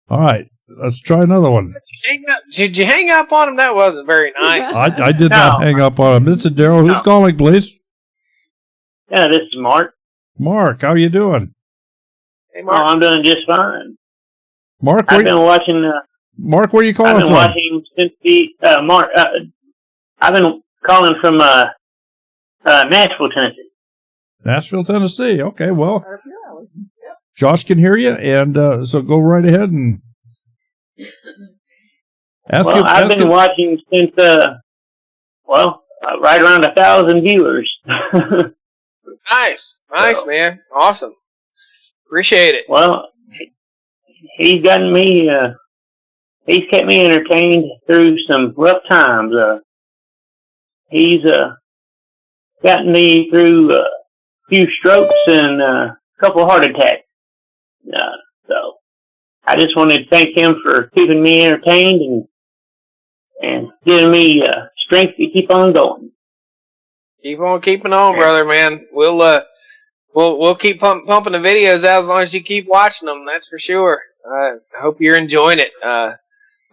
A: All right, let's try another one.
C: Did you hang up on him? That wasn't very nice.
A: I did not hang up on him. This is Daryl. Who's calling, please?
K: Yeah, this is Mark.
A: Mark, how you doing?
C: Hey, Mark.
K: Oh, I'm doing just fine.
A: Mark,
K: I've been watching.
A: Mark, where are you calling from?
K: I've been watching since the Mark. I've been calling from Nashville, Tennessee.
A: Nashville, Tennessee. Okay, well, Josh can hear you, and so go right ahead and ask him.
K: I've been watching since right around 1,000 viewers.
C: Nice, man, awesome. Appreciate it.
K: Well, he's gotten me. He's kept me entertained through some rough times. He's gotten me through a few strokes and a couple of heart attacks. So I just wanted to thank him for keeping me entertained and giving me strength to keep on going.
C: Keep on keeping on, brother, man. We'll keep pumping the videos out as long as you keep watching them. That's for sure. I hope you're enjoying it.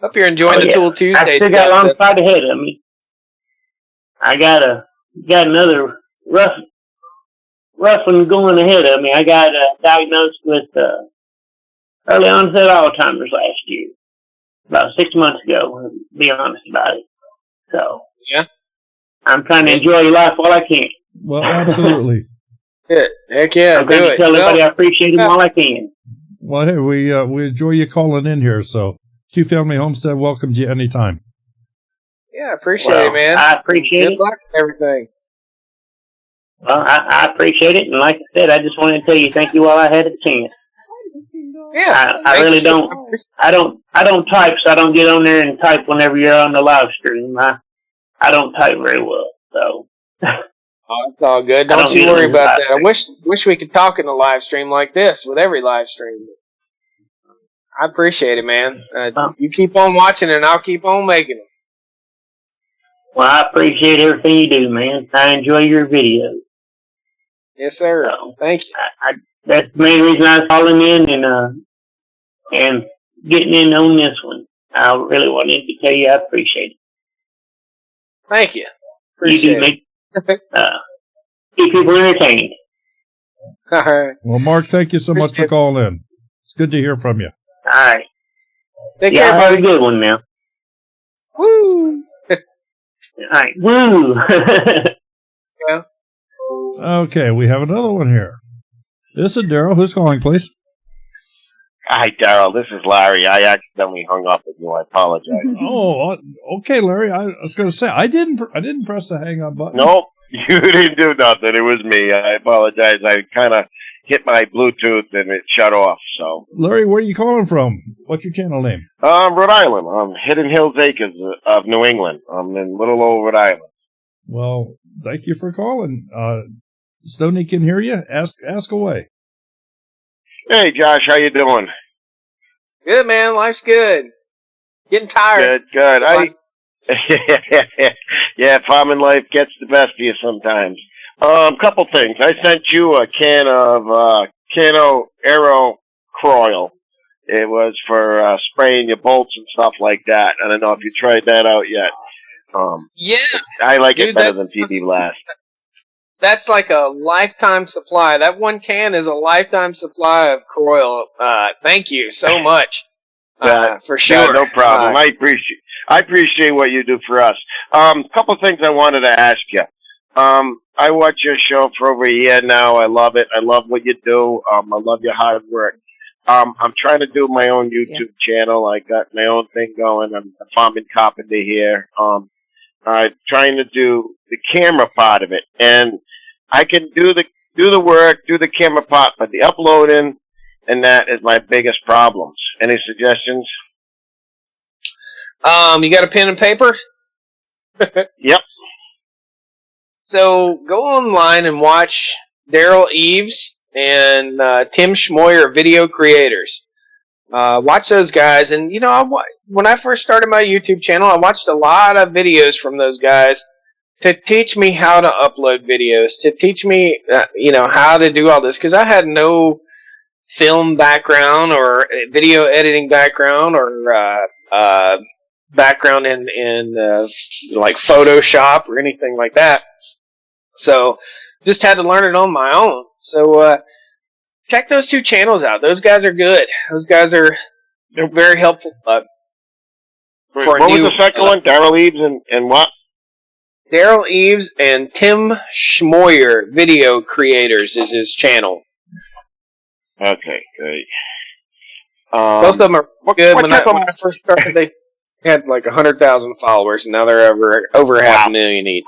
C: Hope you're enjoying the Tool Tuesdays.
K: I still got a long fight ahead of me. I got another rough one going ahead of me. I got diagnosed with early onset Alzheimer's last year, about 6 months ago. To be honest about it. So
C: yeah,
K: I'm trying to enjoy life while I can.
A: Well, absolutely.
C: Heck yeah,
K: I'm going to tell everybody I appreciate them while I can.
A: Well, hey, we enjoy you calling in here. So, Two Family Homestead welcomes you anytime.
C: Yeah, appreciate it, man.
K: I appreciate it.
C: Good luck with everything.
K: Well, I appreciate it, and like I said, I just wanted to tell you thank you while I had a chance.
C: Yeah,
K: I really don't. I don't type, so I don't get on there and type whenever you're on the live stream. I don't type very well, so.
C: Oh, it's all good. Don't you worry about that. I wish we could talk in a live stream like this with every live stream. I appreciate it, man. You keep on watching, and I'll keep on making them.
K: Well, I appreciate everything you do, man. I enjoy your videos.
C: Yes, sir.
K: So,
C: Thank you.
K: That's the main reason I was calling in and getting in on this one. I really wanted to tell you I appreciate it.
C: Thank you.
K: You do make keep people entertained.
C: All right.
A: Well, Mark, thank you so much for calling in. It's good to hear from you.
K: All right.
C: Take care,
K: have
C: buddy.
K: a good one now.
C: Woo!
K: All right. Woo!
C: Yeah.
A: Okay, we have another one here. This is Daryl. Who's calling, please?
J: Hi, Daryl. This is Larry. I accidentally hung up with you. I apologize.
A: Oh, okay, Larry. I was going to say I didn't press the hang up button.
J: Nope, you didn't do nothing. It was me. I apologize. I kind of hit my Bluetooth and it shut off. So,
A: Larry, where are you calling from? What's your channel name?
J: Rhode Island. I'm Hidden Hills Acres of New England. I'm in little old Rhode Island.
A: Well, thank you for calling. Stoney can hear you. Ask away.
J: Hey, Josh, how you doing?
C: Good, man. Life's good. Getting tired.
J: Good. Yeah, farming life gets the best of you sometimes. Couple things. I sent you a can of Cano Aero Croil. It was for spraying your bolts and stuff like that. I don't know if you tried that out yet.
C: Yeah.
J: I like it better than PB Blast.
C: That's like a lifetime supply. That one can is a lifetime supply of Croil. Thank you so much. For sure.
J: Yeah, no problem. I appreciate what you do for us. Couple things I wanted to ask you. I watch your show for over a year now. I love it. I love what you do. I love your hard work. I'm trying to do my own YouTube channel. I got my own thing going. I'm a farming carpenter here. I'm trying to do the camera part of it, and I can do the work, do the camera part, but the uploading and that is my biggest problems. Any suggestions?
C: You got a pen and paper?
J: Yep.
C: So go online and watch Daryl Eves and Tim Schmoyer, video creators. Watch those guys, and when I first started my YouTube channel, I watched a lot of videos from those guys to teach me how to upload videos, to teach me, how to do all this, because I had no film background or video editing background or background in like Photoshop or anything like that. So just had to learn it on my own. So check those two channels out. Those guys are good. Those guys they're very helpful.
J: What was the second one? Daryl Eves and what?
C: Daryl Eves and Tim Schmoyer, video creators, is his channel.
J: Okay, great.
C: Both of them are good. When I first started, they had like 100,000 followers, and now they're over 500,000 each.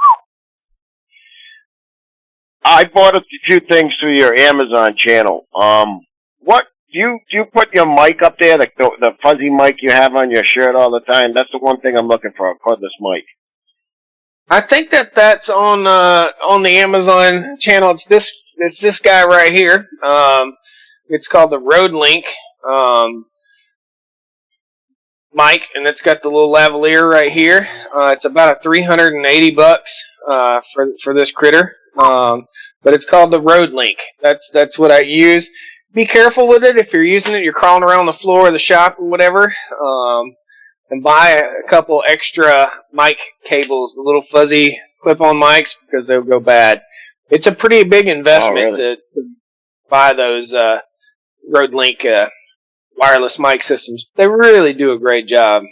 J: I bought a few things through your Amazon channel. What do you put your mic up there? The fuzzy mic you have on your shirt all the time. That's the one thing I'm looking for. A cordless mic.
C: I think that's on the Amazon channel. It's this guy right here. It's called the Road Link mic, and it's got the little lavalier right here. It's about $380 for this critter. But it's called the Road Link. That's what I use. Be careful with it if you're using it. You're crawling around the floor of the shop or whatever. And buy a couple extra mic cables, the little fuzzy clip-on mics, because they'll go bad. It's a pretty big investment to buy those Road Link wireless mic systems. They really do a great job.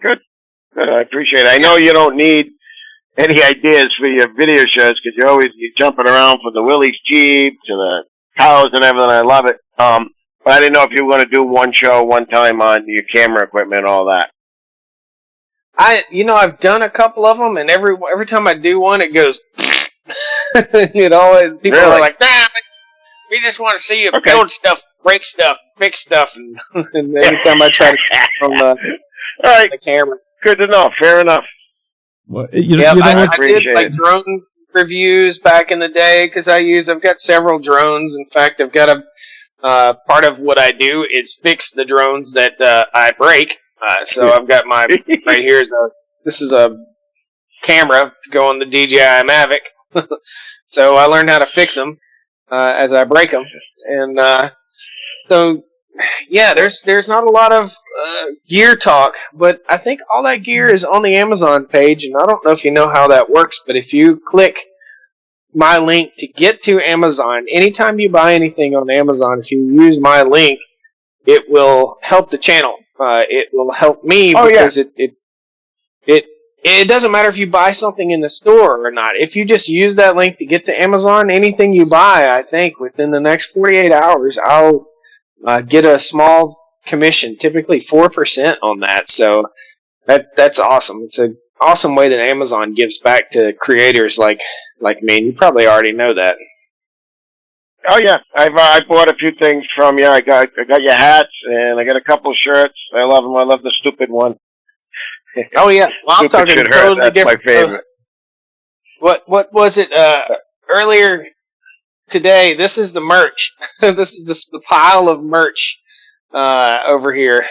C: Good.
J: I appreciate it. I know you don't need any ideas for your video shows because you're jumping around from the Willys Jeep to the cows and everything. I love it. But I didn't know if you were going to do one show one time on your camera equipment and all that.
C: I've done a couple of them, and every time I do one, it goes. People are like, but we just want to see you build stuff, break stuff, fix stuff, and every time I try to from the camera.
J: Good to know. Fair enough.
A: Well,
C: I did like drone reviews back in the day because I've got several drones. In fact, I've got a part of what I do is fix the drones that I break. So I've got my right here is this is a camera to go on the DJI Mavic. So I learned how to fix them as I break them. And so, yeah, there's not a lot of gear talk, but I think all that gear is on the Amazon page, and I don't know if you know how that works, but if you click my link to get to Amazon, anytime you buy anything on Amazon, if you use my link, it will help the channel. It will help me because it doesn't matter if you buy something in the store or not. If you just use that link to get to Amazon, anything you buy, I think within the next 48 hours, I'll get a small commission, typically 4% on that. So that's awesome. It's an awesome way that Amazon gives back to creators like me. And you probably already know that.
J: Oh yeah, I bought a few things from you. I got your hats, and I got a couple of shirts. I love them. I love the stupid one.
C: Oh yeah, well, I'm talking totally
J: That's
C: different.
J: my favorite.
C: What was it earlier today? This is the merch. This is the pile of merch over here.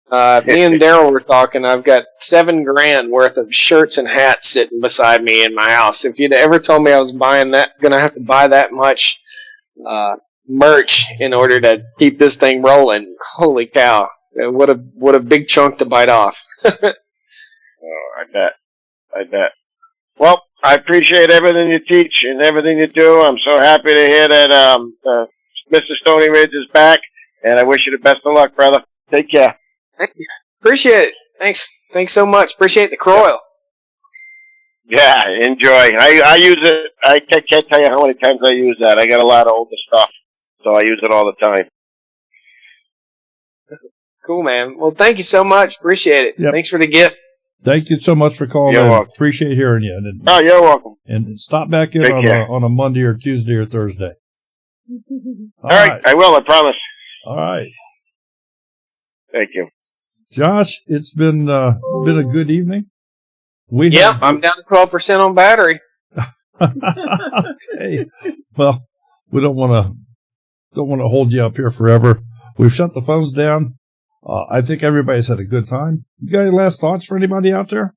C: Me and Daryl were talking. I've got $7,000 worth of shirts and hats sitting beside me in my house. If you'd ever told me I was gonna have to buy that much merch in order to keep this thing rolling, holy cow! What a big chunk to bite off.
J: Oh, I bet. Well, I appreciate everything you teach and everything you do. I'm so happy to hear that Mr. Stoney Ridge is back, and I wish you the best of luck, brother. Take care.
C: Thank you. Appreciate it. Thanks so much. Appreciate the Croyle.
J: Yeah, enjoy. I use it. I can't tell you how many times I use that. I got a lot of older stuff, so I use it all the time.
C: Cool, man. Well, thank you so much. Appreciate it.
A: Yep.
C: Thanks for the gift.
A: Thank you so much for calling
J: You're
A: in.
J: welcome.
A: Appreciate hearing you. And,
J: Oh, you're welcome.
A: and stop back in
J: Take care.
A: on a Monday or Tuesday or Thursday.
J: All right, I will. I promise.
A: All right.
J: Thank you.
A: Josh, it's been a good evening.
C: I'm down to 12% on battery.
A: Okay. Well, we don't want to hold you up here forever. We've shut the phones down. I think everybody's had a good time. You got any last thoughts for anybody out there?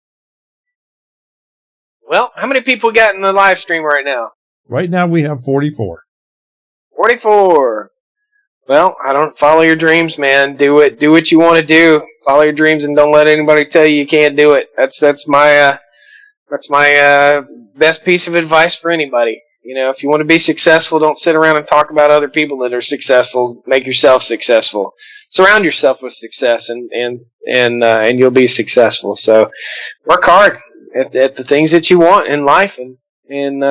C: Well, how many people got in the live stream right now?
A: Right now we have 44.
C: 44. Well, I don't follow your dreams, man. Do it. Do what you want to do. Follow your dreams and don't let anybody tell you can't do it. That's my best piece of advice for anybody. You know, if you want to be successful, don't sit around and talk about other people that are successful. Make yourself successful. Surround yourself with success, and you'll be successful. So, work hard at the things that you want in life, and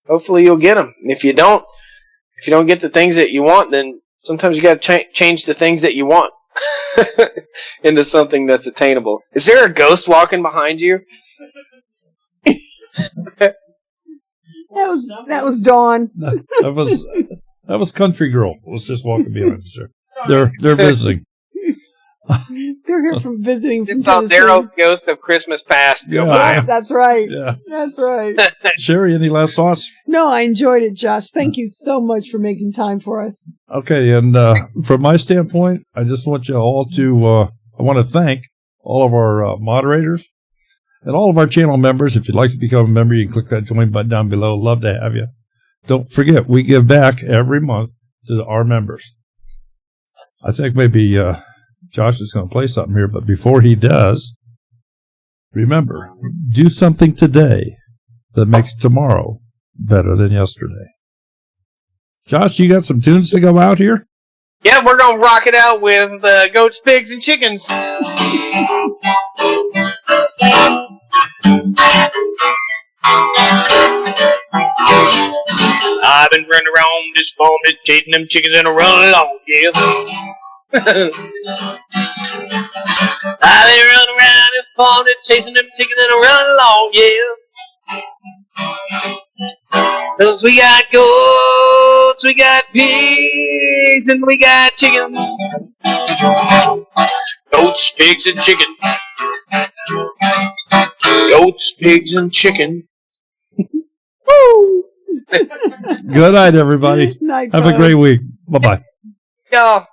C: hopefully you'll get them. And if you don't get the things that you want, then sometimes you got to change the things that you want into something that's attainable. Is there a ghost walking behind you?
B: That was Dawn.
A: That was Country Girl. Was just walking behind us. They're visiting.
B: They're here from visiting from
C: It's called
B: Tennessee.
C: Daryl's Ghost of Christmas Past. Go by him.
B: That's right.
A: Yeah.
B: That's right.
A: Sherry, any last thoughts?
B: No, I enjoyed it, Josh. Thank you so much for making time for us.
A: Okay, and from my standpoint, I just want you all to, I want to thank all of our moderators and all of our channel members. If you'd like to become a member, you can click that join button down below. Love to have you. Don't forget, we give back every month to our members. I think maybe Josh is going to play something here, but before he does, remember, do something today that makes tomorrow better than yesterday. Josh, you got some tunes to go out here?
C: Yeah, we're going to rock it out with goats, pigs, and chickens. I've been running around this farm, just chasing them chickens and a run along, yeah. I've been running around this farm, just chasing them chickens and a run along, yeah. 'Cause we got goats, we got pigs, and we got chickens. Goats, pigs, and chicken. Goats, pigs, and chicken.
B: Woo!
A: Good night, everybody.
B: Night,
A: Have a great
B: folks.
A: week. Bye-bye.
C: Y'all.